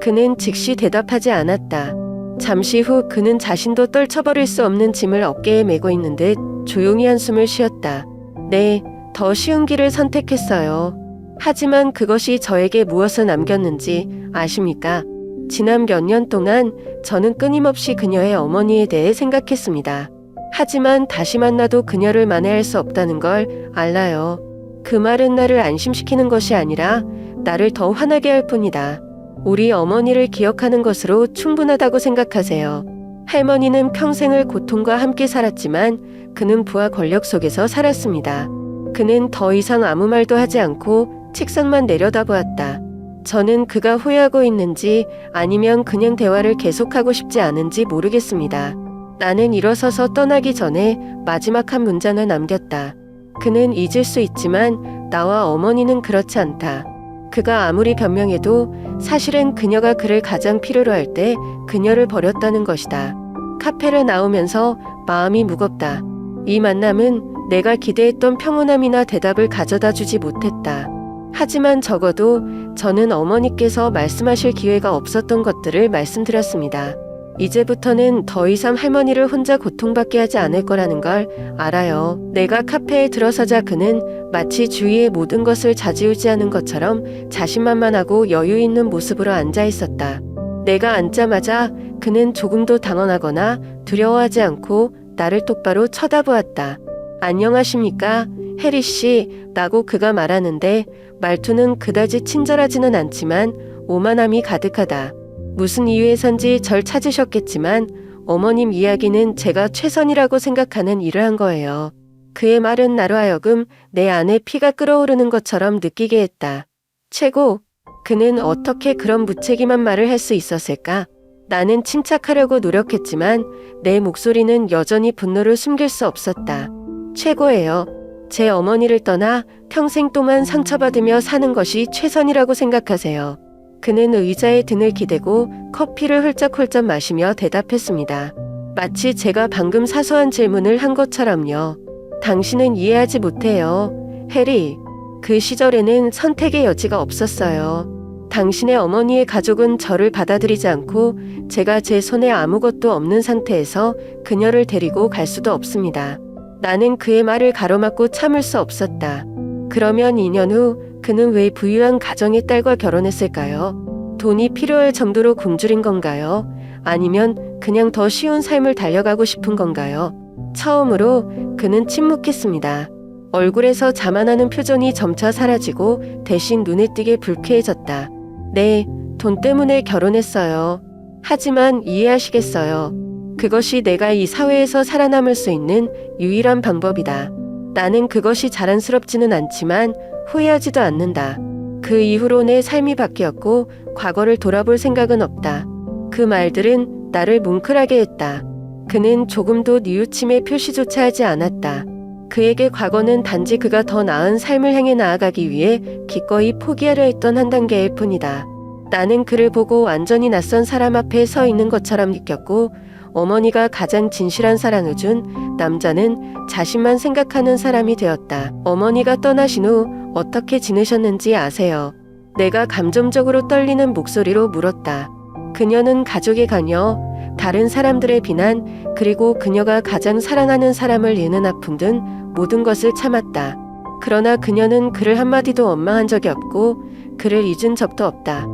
그는 즉시 대답하지 않았다. 잠시 후 그는 자신도 떨쳐버릴 수 없는 짐을 어깨에 메고 있는 듯 조용히 한숨을 쉬었다. 네, 더 쉬운 길을 선택했어요. 하지만 그것이 저에게 무엇을 남겼는지 아십니까? 지난 몇 년 동안 저는 끊임없이 그녀의 어머니에 대해 생각했습니다. 하지만 다시 만나도 그녀를 만회할 수 없다는 걸 알아요. 그 말은 나를 안심시키는 것이 아니라 나를 더 화나게 할 뿐이다. 우리 어머니를 기억하는 것으로 충분하다고 생각하세요. 할머니는 평생을 고통과 함께 살았지만 그는 부와 권력 속에서 살았습니다. 그는 더 이상 아무 말도 하지 않고 책상만 내려다보았다. 저는 그가 후회하고 있는지 아니면 그냥 대화를 계속하고 싶지 않은지 모르겠습니다. 나는 일어서서 떠나기 전에 마지막 한 문장을 남겼다. 그는 잊을 수 있지만 나와 어머니는 그렇지 않다. 그가 아무리 변명해도 사실은 그녀가 그를 가장 필요로 할 때 그녀를 버렸다는 것이다. 카페를 나오면서 마음이 무겁다. 이 만남은 내가 기대했던 평온함이나 대답을 가져다 주지 못했다. 하지만 적어도 저는 어머니께서 말씀하실 기회가 없었던 것들을 말씀드렸습니다. 이제부터는 더 이상 할머니를 혼자 고통받게 하지 않을 거라는 걸 알아요. 내가 카페에 들어서자 그는 마치 주위의 모든 것을 좌지우지하는 것처럼 자신만만하고 여유 있는 모습으로 앉아 있었다. 내가 앉자마자 그는 조금도 당황하거나 두려워하지 않고 나를 똑바로 쳐다보았다. 안녕하십니까, 해리 씨, 라고 그가 말하는데 말투는 그다지 친절하지는 않지만 오만함이 가득하다. 무슨 이유에선지 절 찾으셨겠지만 어머님 이야기는 제가 최선이라고 생각하는 일을 한 거예요. 그의 말은 나로 하여금 내 안에 피가 끓어오르는 것처럼 느끼게 했다. 최고! 그는 어떻게 그런 무책임한 말을 할 수 있었을까? 나는 침착하려고 노력했지만 내 목소리는 여전히 분노를 숨길 수 없었다. 최고예요. 제 어머니를 떠나 평생 동안 상처받으며 사는 것이 최선이라고 생각하세요. 그는 의자에 등을 기대고 커피를 훌쩍훌쩍 마시며 대답했습니다. 마치 제가 방금 사소한 질문을 한 것처럼요. 당신은 이해하지 못해요, 해리. 그 시절에는 선택의 여지가 없었어요. 당신의 어머니의 가족은 저를 받아들이지 않고 제가 제 손에 아무것도 없는 상태에서 그녀를 데리고 갈 수도 없습니다. 나는 그의 말을 가로막고 참을 수 없었다. 그러면 2년 후 그는 왜 부유한 가정의 딸과 결혼했을까요? 돈이 필요할 정도로 굶주린 건가요? 아니면 그냥 더 쉬운 삶을 달려가고 싶은 건가요? 처음으로 그는 침묵했습니다. 얼굴에서 자만하는 표정이 점차 사라지고 대신 눈에 띄게 불쾌해졌다. 네, 돈 때문에 결혼했어요. 하지만 이해하시겠어요. 그것이 내가 이 사회에서 살아남을 수 있는 유일한 방법이다. 나는 그것이 자랑스럽지는 않지만 후회하지도 않는다. 그 이후로 내 삶이 바뀌었고 과거를 돌아볼 생각은 없다. 그 말들은 나를 뭉클하게 했다. 그는 조금도 뉘우침의 표시조차 하지 않았다. 그에게 과거는 단지 그가 더 나은 삶을 향해 나아가기 위해 기꺼이 포기하려 했던 한 단계일 뿐이다. 나는 그를 보고 완전히 낯선 사람 앞에 서 있는 것처럼 느꼈고 어머니가 가장 진실한 사랑을 준 남자는 자신만 생각하는 사람이 되었다. 어머니가 떠나신 후 어떻게 지내셨는지 아세요? 내가 감정적으로 떨리는 목소리로 물었다. 그녀는 가족의 강요, 다른 사람들의 비난, 그리고 그녀가 가장 사랑하는 사람을 잃는 아픔 등 모든 것을 참았다. 그러나 그녀는 그를 한마디도 원망한 적이 없고 그를 잊은 적도 없다.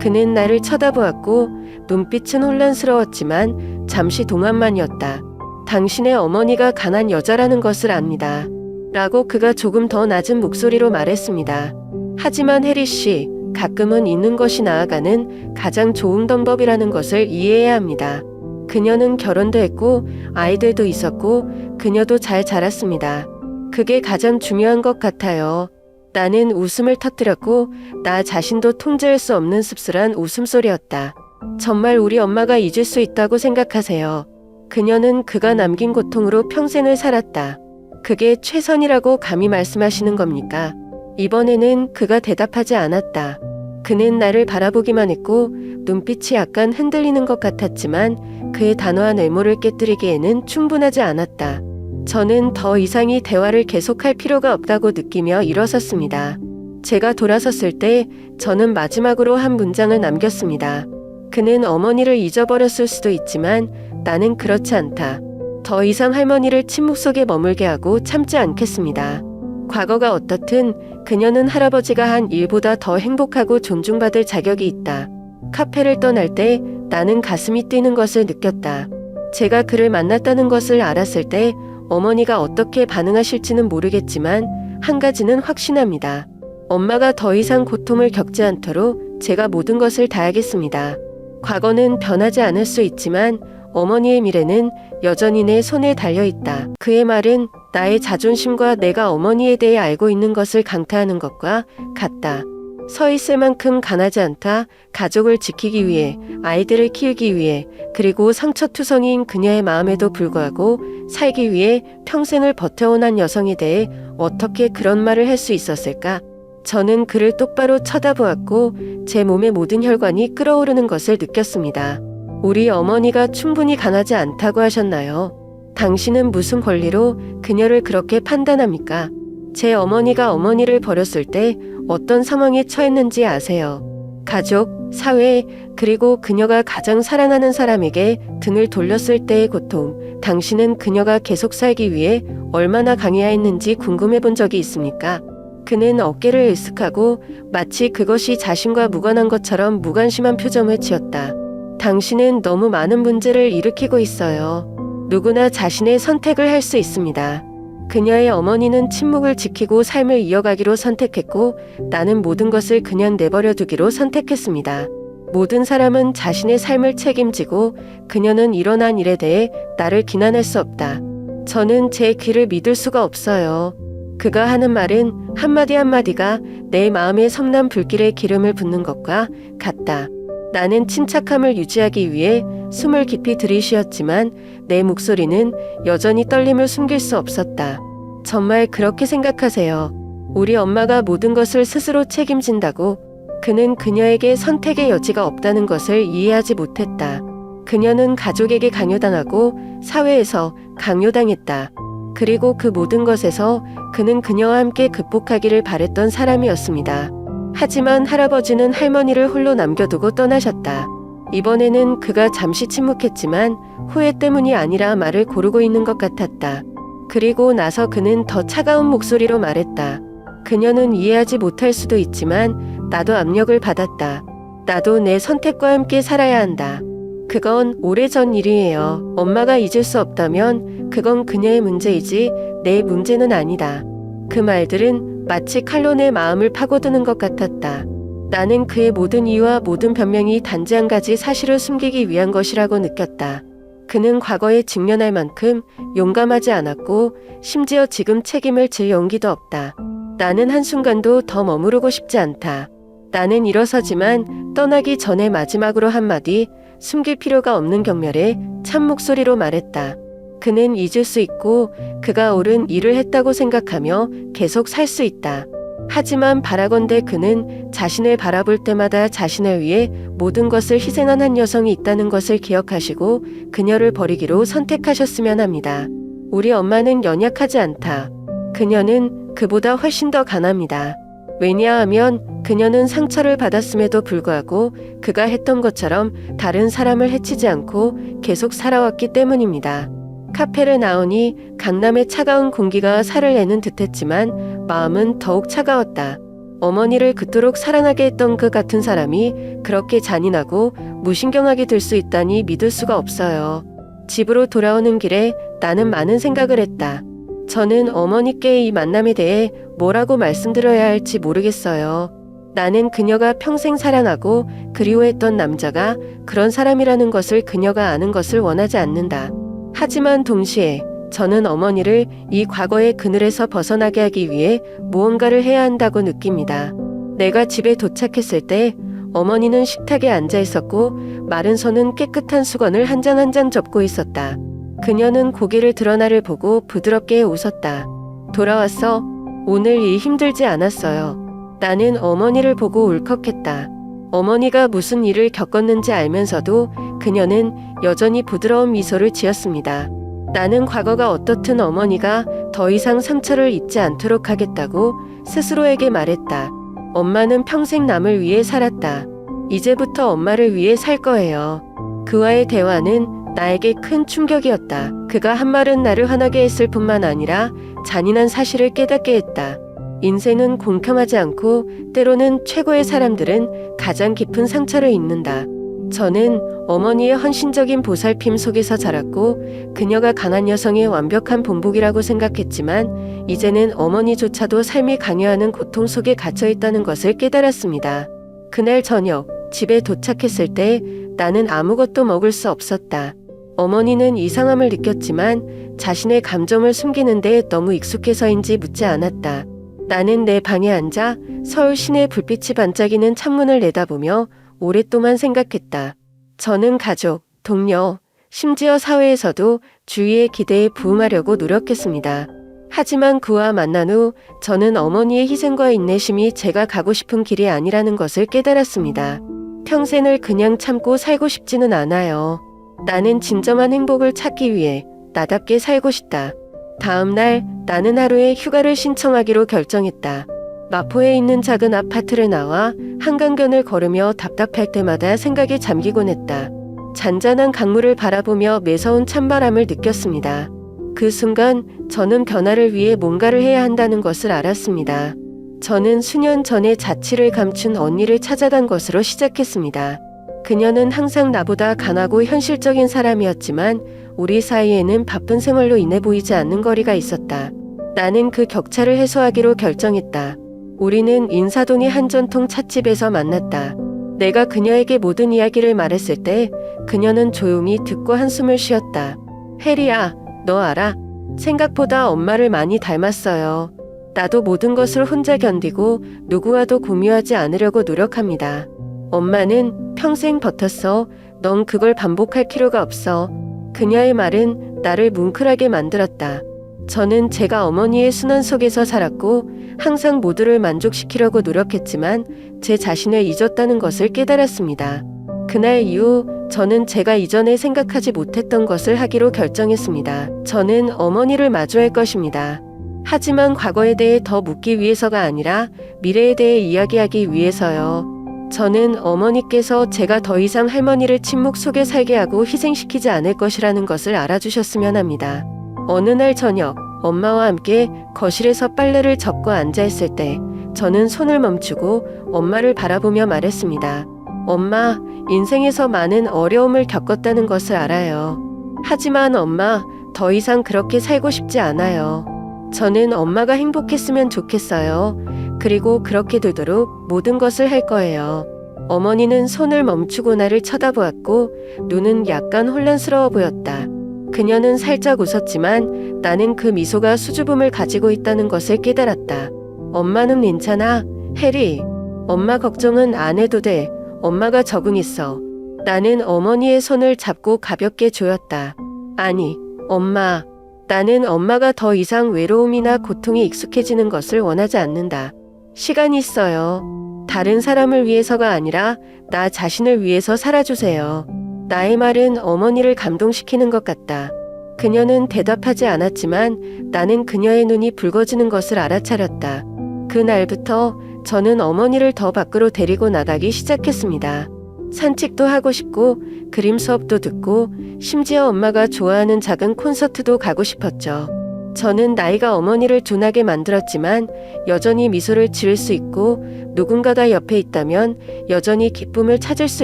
그는 나를 쳐다보았고 눈빛은 혼란스러웠지만 잠시 동안만이었다. 당신의 어머니가 강한 여자라는 것을 압니다. 라고 그가 조금 더 낮은 목소리로 말했습니다. 하지만 해리 씨, 가끔은 있는 것이 나아가는 가장 좋은 방법이라는 것을 이해해야 합니다. 그녀는 결혼도 했고 아이들도 있었고 그녀도 잘 자랐습니다. 그게 가장 중요한 것 같아요. 나는 웃음을 터뜨렸고 나 자신도 통제할 수 없는 씁쓸한 웃음소리였다. 정말 우리 엄마가 잊을 수 있다고 생각하세요? 그녀는 그가 남긴 고통으로 평생을 살았다. 그게 최선이라고 감히 말씀하시는 겁니까? 이번에는 그가 대답하지 않았다. 그는 나를 바라보기만 했고 눈빛이 약간 흔들리는 것 같았지만 그의 단호한 외모를 깨뜨리기에는 충분하지 않았다. 저는 더 이상이 대화를 계속할 필요가 없다고 느끼며 일어섰습니다. 제가 돌아섰을 때 저는 마지막으로 한 문장을 남겼습니다. 그는 어머니를 잊어버렸을 수도 있지만 나는 그렇지 않다. 더 이상 할머니를 침묵 속에 머물게 하고 참지 않겠습니다. 과거가 어떻든 그녀는 할아버지가 한 일보다 더 행복하고 존중받을 자격이 있다. 카페를 떠날 때 나는 가슴이 뛰는 것을 느꼈다. 제가 그를 만났다는 것을 알았을 때 어머니가 어떻게 반응하실지는 모르겠지만 한 가지는 확신합니다. 엄마가 더 이상 고통을 겪지 않도록 제가 모든 것을 다하겠습니다. 과거는 변하지 않을 수 있지만 어머니의 미래는 여전히 내 손에 달려있다. 그의 말은 나의 자존심과 내가 어머니에 대해 알고 있는 것을 강타하는 것과 같다. 서 있을 만큼 가나지 않다. 가족을 지키기 위해, 아이들을 키우기 위해, 그리고 상처투성이인 그녀의 마음에도 불구하고 살기 위해 평생을 버텨온 한 여성에 대해 어떻게 그런 말을 할 수 있었을까? 저는 그를 똑바로 쳐다보았고 제 몸의 모든 혈관이 끓어오르는 것을 느꼈습니다. 우리 어머니가 충분히 가나지 않다고 하셨나요? 당신은 무슨 권리로 그녀를 그렇게 판단합니까? 제 어머니가 어머니를 버렸을 때 어떤 상황에 처했는지 아세요? 가족, 사회, 그리고 그녀가 가장 사랑하는 사람에게 등을 돌렸을 때의 고통. 당신은 그녀가 계속 살기 위해 얼마나 강해야 했는지 궁금해 본 적이 있습니까? 그는 어깨를 으쓱하고 마치 그것이 자신과 무관한 것처럼 무관심한 표정을 지었다. 당신은 너무 많은 문제를 일으키고 있어요. 누구나 자신의 선택을 할 수 있습니다. 그녀의 어머니는 침묵을 지키고 삶을 이어가기로 선택했고 나는 모든 것을 그냥 내버려 두기로 선택했습니다. 모든 사람은 자신의 삶을 책임지고 그녀는 일어난 일에 대해 나를 비난할 수 없다. 저는 제 귀를 믿을 수가 없어요. 그가 하는 말은 한마디 한마디가 내 마음의 섬난 불길에 기름을 붓는 것과 같다. 나는 침착함을 유지하기 위해 숨을 깊이 들이쉬었지만 내 목소리는 여전히 떨림을 숨길 수 없었다. 정말 그렇게 생각하세요? 우리 엄마가 모든 것을 스스로 책임진다고? 그는 그녀에게 선택의 여지가 없다는 것을 이해하지 못했다. 그녀는 가족에게 강요당하고 사회에서 강요당했다. 그리고 그 모든 것에서 그는 그녀와 함께 극복하기를 바랬던 사람이었습니다. 하지만 할아버지는 할머니를 홀로 남겨두고 떠나셨다. 이번에는 그가 잠시 침묵했지만 후회 때문이 아니라 말을 고르고 있는 것 같았다. 그리고 나서 그는 더 차가운 목소리로 말했다. 그녀는 이해하지 못할 수도 있지만 나도 압력을 받았다. 나도 내 선택과 함께 살아야 한다. 그건 오래전 일이에요. 엄마가 잊을 수 없다면 그건 그녀의 문제이지 내 문제는 아니다. 그 말들은 마치 칼로 내 마음을 파고드는 것 같았다. 나는 그의 모든 이유와 모든 변명이 단지 한 가지 사실을 숨기기 위한 것이라고 느꼈다. 그는 과거에 직면할 만큼 용감하지 않았고 심지어 지금 책임을 질 용기도 없다. 나는 한순간도 더 머무르고 싶지 않다. 나는 일어서지만 떠나기 전에 마지막으로 한마디 숨길 필요가 없는 경멸에 찬 목소리로 말했다. 그는 잊을 수 있고 그가 옳은 일을 했다고 생각하며 계속 살 수 있다. 하지만 바라건대 그는 자신을 바라볼 때마다 자신을 위해 모든 것을 희생한 한 여성이 있다는 것을 기억하시고 그녀를 버리기로 선택하셨으면 합니다. 우리 엄마는 연약하지 않다. 그녀는 그보다 훨씬 더 강합니다. 왜냐하면 그녀는 상처를 받았음에도 불구하고 그가 했던 것처럼 다른 사람을 해치지 않고 계속 살아왔기 때문입니다. 카페를 나오니 강남의 차가운 공기가 살을 내는 듯했지만 마음은 더욱 차가웠다. 어머니를 그토록 사랑하게 했던 그 같은 사람이 그렇게 잔인하고 무신경하게 될 수 있다니 믿을 수가 없어요. 집으로 돌아오는 길에 나는 많은 생각을 했다. 저는 어머니께의 이 만남에 대해 뭐라고 말씀드려야 할지 모르겠어요. 나는 그녀가 평생 사랑하고 그리워했던 남자가 그런 사람이라는 것을 그녀가 아는 것을 원하지 않는다. 하지만 동시에 저는 어머니를 이 과거의 그늘에서 벗어나게 하기 위해 무언가를 해야 한다고 느낍니다. 내가 집에 도착했을 때 어머니는 식탁에 앉아 있었고 마른 손은 깨끗한 수건을 한 장 한 장 접고 있었다. 그녀는 고개를 들어 나를 보고 부드럽게 웃었다. 돌아왔어. 오늘 일 힘들지 않았어요. 나는 어머니를 보고 울컥했다. 어머니가 무슨 일을 겪었는지 알면서도 그녀는 여전히 부드러운 미소를 지었습니다. 나는 과거가 어떻든 어머니가 더 이상 상처를 입지 않도록 하겠다고 스스로에게 말했다. 엄마는 평생 남을 위해 살았다. 이제부터 엄마를 위해 살 거예요. 그와의 대화는 나에게 큰 충격이었다. 그가 한 말은 나를 화나게 했을 뿐만 아니라 잔인한 사실을 깨닫게 했다. 인생은 공평하지 않고 때로는 최고의 사람들은 가장 깊은 상처를 입는다. 저는 어머니의 헌신적인 보살핌 속에서 자랐고 그녀가 강한 여성의 완벽한 본보기라고 생각했지만 이제는 어머니조차도 삶이 강요하는 고통 속에 갇혀 있다는 것을 깨달았습니다. 그날 저녁 집에 도착했을 때 나는 아무것도 먹을 수 없었다. 어머니는 이상함을 느꼈지만 자신의 감정을 숨기는 데 너무 익숙해서인지 묻지 않았다. 나는 내 방에 앉아 서울 시내 불빛이 반짝이는 창문을 내다보며 오랫동안 생각했다. 저는 가족, 동료, 심지어 사회에서도 주위의 기대에 부응하려고 노력했습니다. 하지만 그와 만난 후 저는 어머니의 희생과 인내심이 제가 가고 싶은 길이 아니라는 것을 깨달았습니다. 평생을 그냥 참고 살고 싶지는 않아요. 나는 진정한 행복을 찾기 위해 나답게 살고 싶다. 다음 날 나는 하루의 휴가를 신청하기로 결정했다. 마포에 있는 작은 아파트를 나와 한강변을 걸으며 답답할 때마다 생각에 잠기곤 했다. 잔잔한 강물을 바라보며 매서운 찬바람을 느꼈습니다. 그 순간 저는 변화를 위해 뭔가를 해야 한다는 것을 알았습니다. 저는 수년 전에 자취를 감춘 언니를 찾아간 것으로 시작했습니다. 그녀는 항상 나보다 강하고 현실적인 사람이었지만 우리 사이에는 바쁜 생활로 인해 보이지 않는 거리가 있었다. 나는 그 격차를 해소하기로 결정했다. 우리는 인사동의 한 전통 찻집에서 만났다. 내가 그녀에게 모든 이야기를 말했을 때 그녀는 조용히 듣고 한숨을 쉬었다. 혜리야, 너 알아? 생각보다 엄마를 많이 닮았어요. 나도 모든 것을 혼자 견디고 누구와도 공유하지 않으려고 노력합니다. 엄마는 평생 버텼어. 넌 그걸 반복할 필요가 없어. 그녀의 말은 나를 뭉클하게 만들었다. 저는 제가 어머니의 순환 속에서 살았고 항상 모두를 만족시키려고 노력했지만 제 자신을 잊었다는 것을 깨달았습니다. 그날 이후 저는 제가 이전에 생각하지 못했던 것을 하기로 결정했습니다. 저는 어머니를 마주할 것입니다. 하지만 과거에 대해 더 묻기 위해서가 아니라 미래에 대해 이야기하기 위해서요. 저는 어머니께서 제가 더 이상 할머니를 침묵 속에 살게 하고 희생시키지 않을 것이라는 것을 알아주셨으면 합니다. 어느 날 저녁, 엄마와 함께 거실에서 빨래를 접고 앉아있을 때 저는 손을 멈추고 엄마를 바라보며 말했습니다. 엄마, 인생에서 많은 어려움을 겪었다는 것을 알아요. 하지만 엄마, 더 이상 그렇게 살고 싶지 않아요. 저는 엄마가 행복했으면 좋겠어요. 그리고 그렇게 되도록 모든 것을 할 거예요. 어머니는 손을 멈추고 나를 쳐다보았고 눈은 약간 혼란스러워 보였다. 그녀는 살짝 웃었지만 나는 그 미소가 수줍음을 가지고 있다는 것을 깨달았다. 엄마는 괜찮아, 해리. 엄마 걱정은 안 해도 돼. 엄마가 적응했어. 나는 어머니의 손을 잡고 가볍게 조였다. 아니, 엄마. 나는 엄마가 더 이상 외로움이나 고통에 익숙해지는 것을 원하지 않는다. 시간이 있어요. 다른 사람을 위해서가 아니라 나 자신을 위해서 살아주세요. 나의 말은 어머니를 감동시키는 것 같다. 그녀는 대답하지 않았지만 나는 그녀의 눈이 붉어지는 것을 알아차렸다. 그날부터 저는 어머니를 더 밖으로 데리고 나가기 시작했습니다. 산책도 하고 싶고 그림 수업도 듣고 심지어 엄마가 좋아하는 작은 콘서트도 가고 싶었죠. 저는 나이가 어머니를 둔하게 만들었지만 여전히 미소를 지을 수 있고 누군가가 옆에 있다면 여전히 기쁨을 찾을 수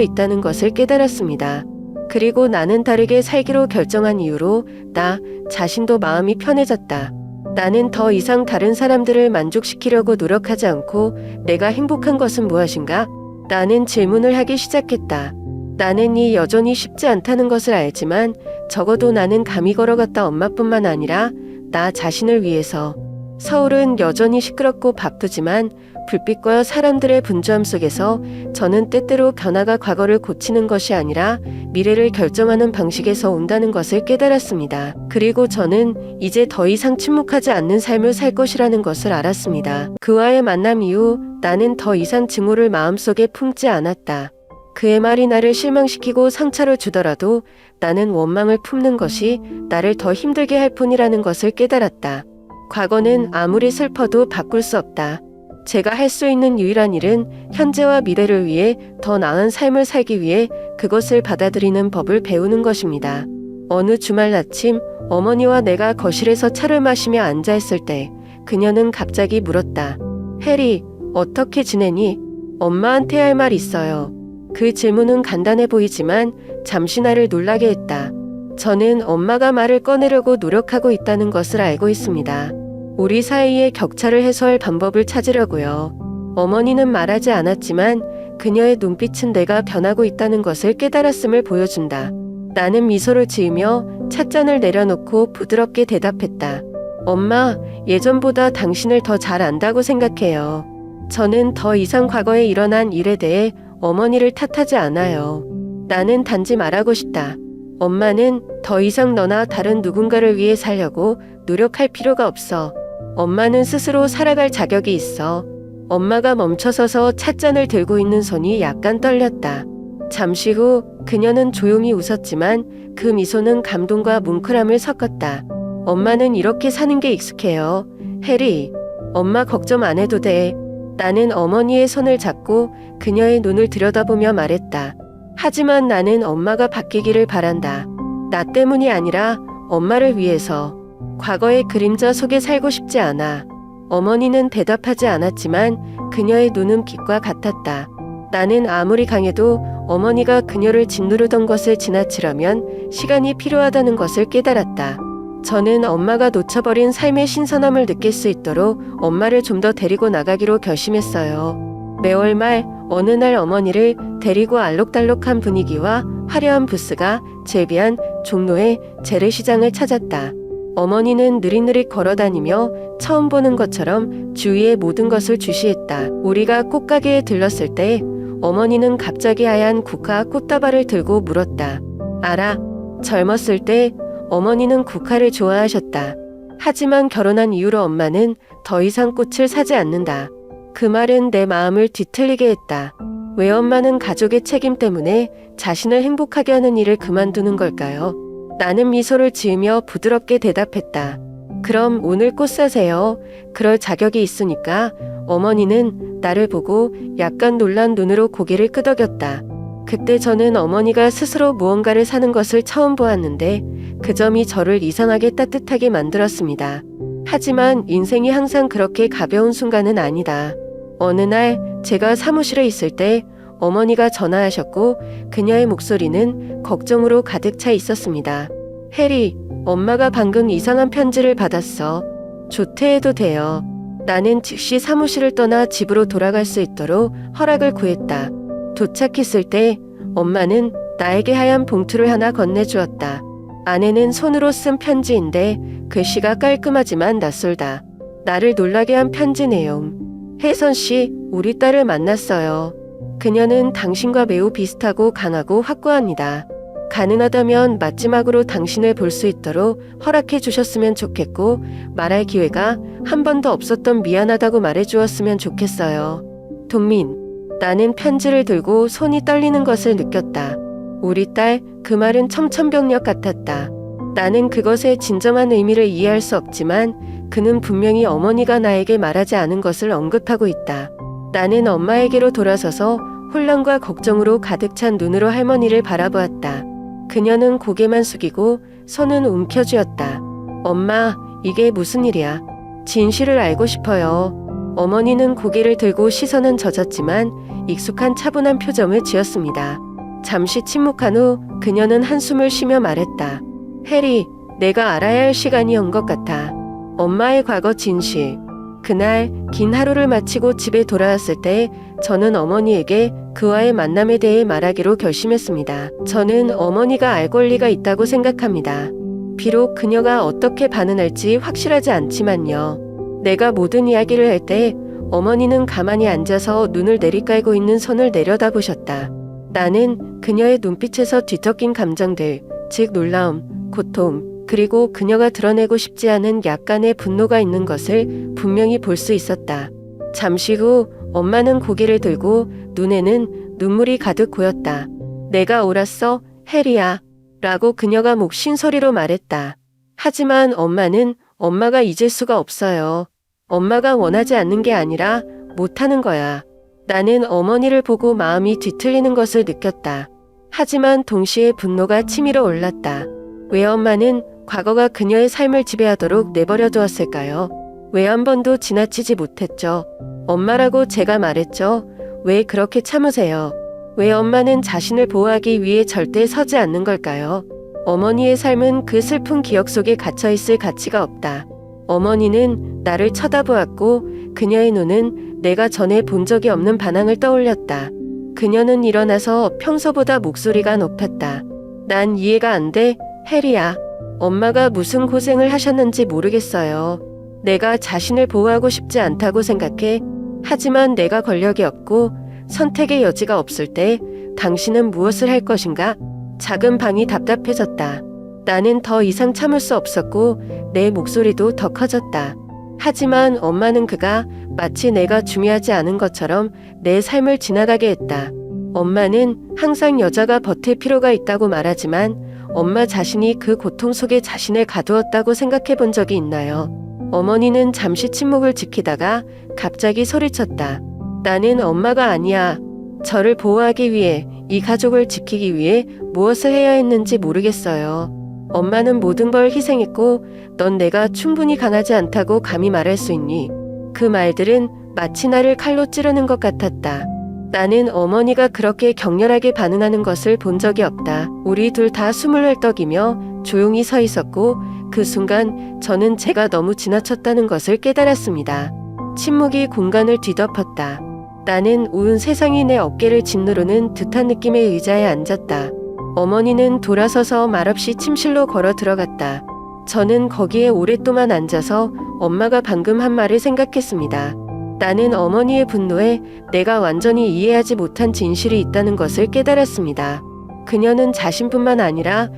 있다는 것을 깨달았습니다. 그리고 나는 다르게 살기로 결정한 이후로 나 자신도 마음이 편해졌다. 나는 더 이상 다른 사람들을 만족시키려고 노력하지 않고 내가 행복한 것은 무엇인가? 나는 질문을 하기 시작했다. 나는 이 여전히 쉽지 않다는 것을 알지만 적어도 나는 감히 걸어갔다 엄마뿐만 아니라 나 자신을 위해서. 서울은 여전히 시끄럽고 바쁘지만 불빛과 사람들의 분주함 속에서 저는 때때로 변화가 과거를 고치는 것이 아니라 미래를 결정하는 방식에서 온다는 것을 깨달았습니다. 그리고 저는 이제 더 이상 침묵하지 않는 삶을 살 것이라는 것을 알았습니다. 그와의 만남 이후 나는 더 이상 증오를 마음속에 품지 않았다. 그의 말이 나를 실망시키고 상처를 주더라도 나는 원망을 품는 것이 나를 더 힘들게 할 뿐이라는 것을 깨달았다. 과거는 아무리 슬퍼도 바꿀 수 없다. 제가 할 수 있는 유일한 일은 현재와 미래를 위해 더 나은 삶을 살기 위해 그것을 받아들이는 법을 배우는 것입니다. 어느 주말 아침 어머니와 내가 거실에서 차를 마시며 앉아 있을 때 그녀는 갑자기 물었다. 해리, 어떻게 지내니? 엄마한테 할 말 있어요. 그 질문은 간단해 보이지만 잠시 나를 놀라게 했다. 저는 엄마가 말을 꺼내려고 노력하고 있다는 것을 알고 있습니다. 우리 사이의 격차를 해소할 방법을 찾으려고요. 어머니는 말하지 않았지만 그녀의 눈빛은 내가 변하고 있다는 것을 깨달았음을 보여준다. 나는 미소를 지으며 찻잔을 내려놓고 부드럽게 대답했다. 엄마, 예전보다 당신을 더 잘 안다고 생각해요. 저는 더 이상 과거에 일어난 일에 대해 어머니를 탓하지 않아요. 나는 단지 말하고 싶다. 엄마는 더 이상 너나 다른 누군가를 위해 살려고 노력할 필요가 없어. 엄마는 스스로 살아갈 자격이 있어. 엄마가 멈춰서서 찻잔을 들고 있는 손이 약간 떨렸다. 잠시 후 그녀는 조용히 웃었지만 그 미소는 감동과 뭉클함을 섞었다. 엄마는 이렇게 사는 게 익숙해요. 해리, 엄마 걱정 안 해도 돼. 나는 어머니의 손을 잡고 그녀의 눈을 들여다보며 말했다. 하지만 나는 엄마가 바뀌기를 바란다. 나 때문이 아니라 엄마를 위해서. 과거의 그림자 속에 살고 싶지 않아. 어머니는 대답하지 않았지만 그녀의 눈은 빛과 같았다. 나는 아무리 강해도 어머니가 그녀를 짓누르던 것을 지나치려면 시간이 필요하다는 것을 깨달았다. 저는 엄마가 놓쳐버린 삶의 신선함을 느낄 수 있도록 엄마를 좀 더 데리고 나가기로 결심했어요. 매월 말 어느 날 어머니를 데리고 알록달록한 분위기와 화려한 부스가 재배한 종로의 재래시장을 찾았다. 어머니는 느릿느릿 걸어다니며 처음 보는 것처럼 주위의 모든 것을 주시했다. 우리가 꽃가게에 들렀을 때 어머니는 갑자기 하얀 국화 꽃다발을 들고 물었다. 알아. 젊었을 때 어머니는 국화를 좋아하셨다. 하지만 결혼한 이후로 엄마는 더 이상 꽃을 사지 않는다. 그 말은 내 마음을 뒤틀리게 했다. 왜 엄마는 가족의 책임 때문에 자신을 행복하게 하는 일을 그만두는 걸까요? 나는 미소를 지으며 부드럽게 대답했다. 그럼 오늘 꽃 사세요. 그럴 자격이 있으니까. 어머니는 나를 보고 약간 놀란 눈으로 고개를 끄덕였다. 그때 저는 어머니가 스스로 무언가를 사는 것을 처음 보았는데 그 점이 저를 이상하게 따뜻하게 만들었습니다. 하지만 인생이 항상 그렇게 가벼운 순간은 아니다. 어느 날 제가 사무실에 있을 때 어머니가 전화하셨고 그녀의 목소리는 걱정으로 가득 차 있었습니다. 해리, 엄마가 방금 이상한 편지를 받았어. 조퇴해도 돼요. 나는 즉시 사무실을 떠나 집으로 돌아갈 수 있도록 허락을 구했다. 도착했을 때 엄마는 나에게 하얀 봉투를 하나 건네주었다. 안에는 손으로 쓴 편지인데 글씨가 깔끔하지만 낯설다. 나를 놀라게 한 편지 내용. 혜선 씨, 우리 딸을 만났어요. 그녀는 당신과 매우 비슷하고 강하고 확고합니다. 가능하다면 마지막으로 당신을 볼 수 있도록 허락해 주셨으면 좋겠고 말할 기회가 한 번도 없었던 미안하다고 말해 주었으면 좋겠어요. 동민. 나는 편지를 들고 손이 떨리는 것을 느꼈다. 우리 딸, 그 말은 청천벽력 같았다. 나는 그것의 진정한 의미를 이해할 수 없지만 그는 분명히 어머니가 나에게 말하지 않은 것을 언급하고 있다. 나는 엄마에게로 돌아서서 혼란과 걱정으로 가득 찬 눈으로 할머니를 바라보았다. 그녀는 고개만 숙이고 손은 움켜쥐었다. 엄마, 이게 무슨 일이야? 진실을 알고 싶어요. 어머니는 고개를 들고 시선은 젖었지만 익숙한 차분한 표정을 지었습니다. 잠시 침묵한 후 그녀는 한숨을 쉬며 말했다. 해리, 내가 알아야 할 시간이 온 것 같아. 엄마의 과거 진실. 그날 긴 하루를 마치고 집에 돌아왔을 때 저는 어머니에게 그와의 만남에 대해 말하기로 결심했습니다. 저는 어머니가 알 권리가 있다고 생각합니다. 비록 그녀가 어떻게 반응할지 확실하지 않지만요. 내가 모든 이야기를 할 때 어머니는 가만히 앉아서 눈을 내리깔고 있는 손을 내려다보셨다. 나는 그녀의 눈빛에서 뒤섞인 감정들, 즉 놀라움, 고통, 그리고 그녀가 드러내고 싶지 않은 약간의 분노가 있는 것을 분명히 볼 수 있었다. 잠시 후 엄마는 고개를 들고 눈에는 눈물이 가득 고였다. 내가 옳았어, 해리야. 라고 그녀가 목쉰 소리로 말했다. 하지만 엄마는 엄마가 잊을 수가 없어요. 엄마가 원하지 않는 게 아니라 못하는 거야. 나는 어머니를 보고 마음이 뒤틀리는 것을 느꼈다. 하지만 동시에 분노가 치밀어 올랐다. 왜 엄마는 과거가 그녀의 삶을 지배하도록 내버려 두었을까요? 왜 한 번도 지나치지 못했죠? 엄마라고 제가 말했죠. 왜 그렇게 참으세요? 왜 엄마는 자신을 보호하기 위해 절대 서지 않는 걸까요? 어머니의 삶은 그 슬픈 기억 속에 갇혀있을 가치가 없다. 어머니는 나를 쳐다보았고 그녀의 눈은 내가 전에 본 적이 없는 반항을 떠올렸다. 그녀는 일어나서 평소보다 목소리가 높았다. 난 이해가 안 돼, 해리야. 엄마가 무슨 고생을 하셨는지 모르겠어요. 내가 자신을 보호하고 싶지 않다고 생각해. 하지만 내가 권력이 없고 선택의 여지가 없을 때 당신은 무엇을 할 것인가? 작은 방이 답답해졌다. 나는 더 이상 참을 수 없었고 내 목소리도 더 커졌다. 하지만 엄마는 그가 마치 내가 중요하지 않은 것처럼 내 삶을 지나가게 했다. 엄마는 항상 여자가 버틸 필요가 있다고 말하지만 엄마 자신이 그 고통 속에 자신을 가두었다고 생각해 본 적이 있나요? 어머니는 잠시 침묵을 지키다가 갑자기 소리쳤다. 나는 엄마가 아니야. 저를 보호하기 위해, 이 가족을 지키기 위해 무엇을 해야 했는지 모르겠어요. 엄마는 모든 걸 희생했고 넌 내가 충분히 강하지 않다고 감히 말할 수 있니? 그 말들은 마치 나를 칼로 찌르는 것 같았다. 나는 어머니가 그렇게 격렬하게 반응하는 것을 본 적이 없다. 우리 둘 다 숨을 헐떡이며 조용히 서 있었고 그 순간 저는 제가 너무 지나쳤다는 것을 깨달았습니다. 침묵이 공간을 뒤덮었다. 나는 온 세상이 내 어깨를 짓누르는 듯한 느낌의 의자에 앉았다. 어머니는 돌아서서 말없이 침실로 걸어 들어갔다. 저는 거기에 오랫동안 앉아서 엄마가 방금 한 말을 생각했습니다. 나는 어머니의 분노에 내가 완전히 이해하지 못한 진실이 있다는 것을 깨달았습니다. 그녀는 자신뿐만 아니라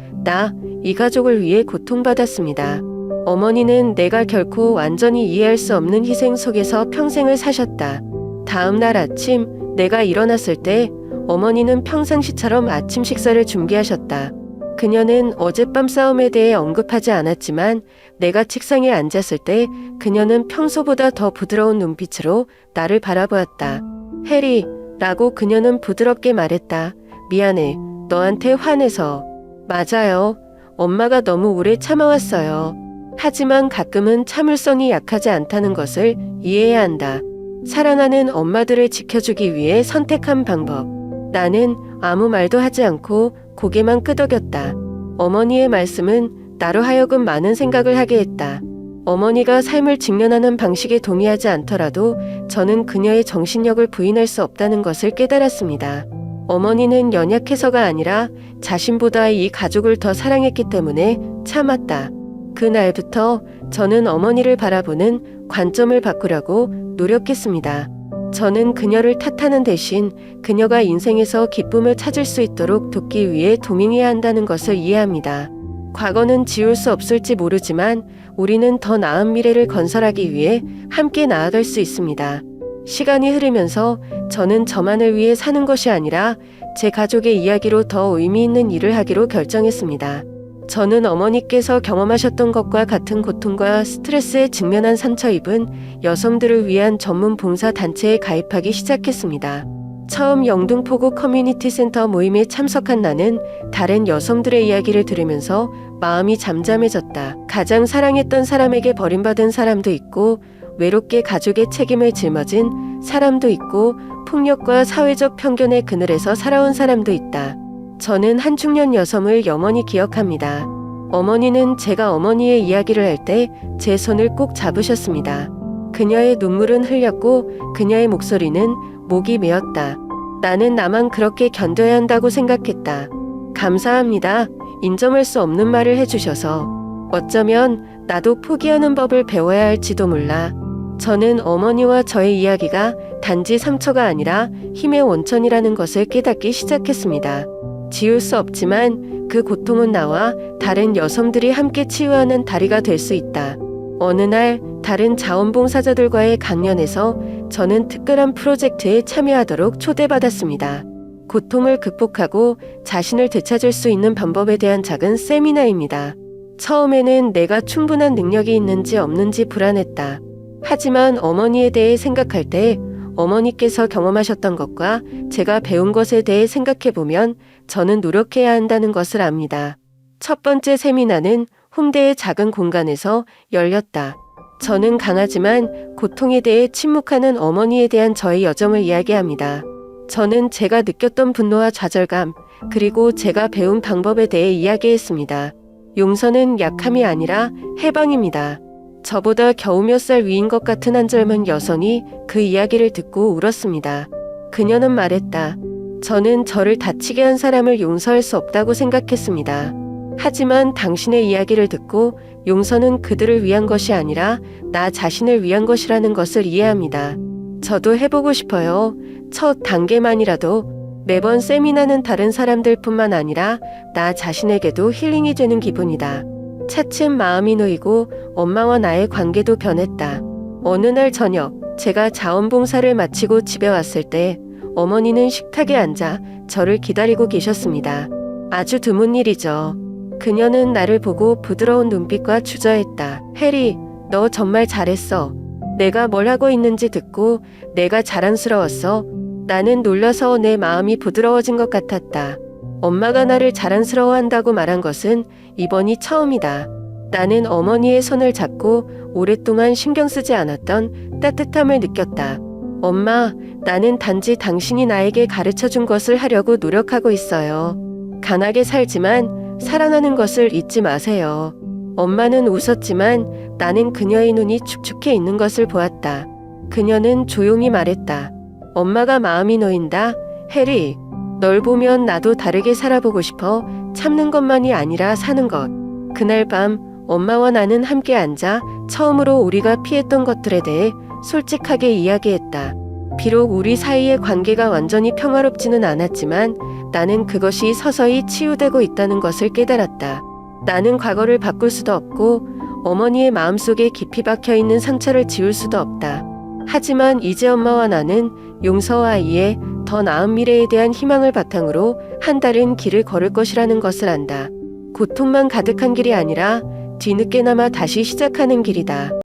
이 가족을 위해 고통받았습니다. 어머니는 내가 결코 완전히 이해할 수 없는 희생 속에서 평생을 사셨다. 다음 날 아침 내가 일어났을 때 어머니는 평상시처럼 아침 식사를 준비하셨다. 그녀는 어젯밤 싸움에 대해 언급하지 않았지만 내가 책상에 앉았을 때 그녀는 평소보다 더 부드러운 눈빛으로 나를 바라보았다. 해리, 라고 그녀는 부드럽게 말했다. 미안해. 너한테 화내서. 맞아요. 엄마가 너무 오래 참아왔어요. 하지만 가끔은 참을성이 약하지 않다는 것을 이해해야 한다. 사랑하는 엄마들을 지켜주기 위해 선택한 방법. 나는 아무 말도 하지 않고 고개만 끄덕였다. 어머니의 말씀은 나로 하여금 많은 생각을 하게 했다. 어머니가 삶을 직면하는 방식에 동의하지 않더라도 저는 그녀의 정신력을 부인할 수 없다는 것을 깨달았습니다. 어머니는 연약해서가 아니라 자신보다 이 가족을 더 사랑했기 때문에 참았다. 그날부터 저는 어머니를 바라보는 관점을 바꾸려고 노력했습니다. 저는 그녀를 탓하는 대신 그녀가 인생에서 기쁨을 찾을 수 있도록 돕기 위해 동행해야 한다는 것을 이해합니다. 과거는 지울 수 없을지 모르지만 우리는 더 나은 미래를 건설하기 위해 함께 나아갈 수 있습니다. 시간이 흐르면서 저는 저만을 위해 사는 것이 아니라 제 가족의 이야기로 더 의미 있는 일을 하기로 결정했습니다. 저는 어머니께서 경험하셨던 것과 같은 고통과 스트레스에 직면한 상처 입은 여성들을 위한 전문 봉사 단체에 가입하기 시작했습니다. 처음 영등포구 커뮤니티 센터 모임에 참석한 나는 다른 여성들의 이야기를 들으면서 마음이 잠잠해졌다. 가장 사랑했던 사람에게 버림받은 사람도 있고 외롭게 가족의 책임을 짊어진 사람도 있고 폭력과 사회적 편견의 그늘에서 살아온 사람도 있다. 저는 한 중년 여성을 영원히 기억합니다. 어머니는 제가 어머니의 이야기를 할 때 제 손을 꼭 잡으셨습니다. 그녀의 눈물은 흘렸고 그녀의 목소리는 목이 메었다. 나는 나만 그렇게 견뎌야 한다고 생각했다. 감사합니다. 인정할 수 없는 말을 해주셔서. 어쩌면 나도 포기하는 법을 배워야 할지도 몰라. 저는 어머니와 저의 이야기가 단지 상처가 아니라 힘의 원천이라는 것을 깨닫기 시작했습니다. 지울 수 없지만 그 고통은 나와 다른 여성들이 함께 치유하는 다리가 될 수 있다. 어느 날 다른 자원봉사자들과의 강연에서 저는 특별한 프로젝트에 참여하도록 초대받았습니다. 고통을 극복하고 자신을 되찾을 수 있는 방법에 대한 작은 세미나입니다. 처음에는 내가 충분한 능력이 있는지 없는지 불안했다. 하지만 어머니에 대해 생각할 때 어머니께서 경험하셨던 것과 제가 배운 것에 대해 생각해보면 저는 노력해야 한다는 것을 압니다. 첫 번째 세미나는 홍대의 작은 공간에서 열렸다. 저는 강하지만 고통에 대해 침묵하는 어머니에 대한 저의 여정을 이야기합니다. 저는 제가 느꼈던 분노와 좌절감, 그리고 제가 배운 방법에 대해 이야기했습니다. 용서는 약함이 아니라 해방입니다. 저보다 겨우 몇 살 위인 것 같은 한 젊은 여성이 그 이야기를 듣고 울었습니다. 그녀는 말했다. 저는 저를 다치게 한 사람을 용서할 수 없다고 생각했습니다. 하지만 당신의 이야기를 듣고 용서는 그들을 위한 것이 아니라 나 자신을 위한 것이라는 것을 이해합니다. 저도 해보고 싶어요. 첫 단계만이라도. 매번 세미나는 다른 사람들뿐만 아니라 나 자신에게도 힐링이 되는 기분이다. 차츰 마음이 놓이고 엄마와 나의 관계도 변했다. 어느 날 저녁, 제가 자원봉사를 마치고 집에 왔을 때 어머니는 식탁에 앉아 저를 기다리고 계셨습니다. 아주 드문 일이죠. 그녀는 나를 보고 부드러운 눈빛과 주저했다. 해리, 너 정말 잘했어. 내가 뭘 하고 있는지 듣고 내가 자랑스러웠어. 나는 놀라서 내 마음이 부드러워진 것 같았다. 엄마가 나를 자랑스러워한다고 말한 것은 이번이 처음이다. 나는 어머니의 손을 잡고 오랫동안 신경 쓰지 않았던 따뜻함을 느꼈다. 엄마, 나는 단지 당신이 나에게 가르쳐준 것을 하려고 노력하고 있어요. 강하게 살지만 살아나는 것을 잊지 마세요. 엄마는 웃었지만 나는 그녀의 눈이 축축해 있는 것을 보았다. 그녀는 조용히 말했다. 엄마가 마음이 놓인다. 해리, 널 보면 나도 다르게 살아보고 싶어. 참는 것만이 아니라 사는 것. 그날 밤 엄마와 나는 함께 앉아 처음으로 우리가 피했던 것들에 대해 솔직하게 이야기했다. 비록 우리 사이의 관계가 완전히 평화롭지는 않았지만 나는 그것이 서서히 치유되고 있다는 것을 깨달았다. 나는 과거를 바꿀 수도 없고 어머니의 마음속에 깊이 박혀있는 상처를 지울 수도 없다. 하지만 이제 엄마와 나는 용서와 이해, 더 나은 미래에 대한 희망을 바탕으로 한 다른 길을 걸을 것이라는 것을 안다. 고통만 가득한 길이 아니라 뒤늦게나마 다시 시작하는 길이다.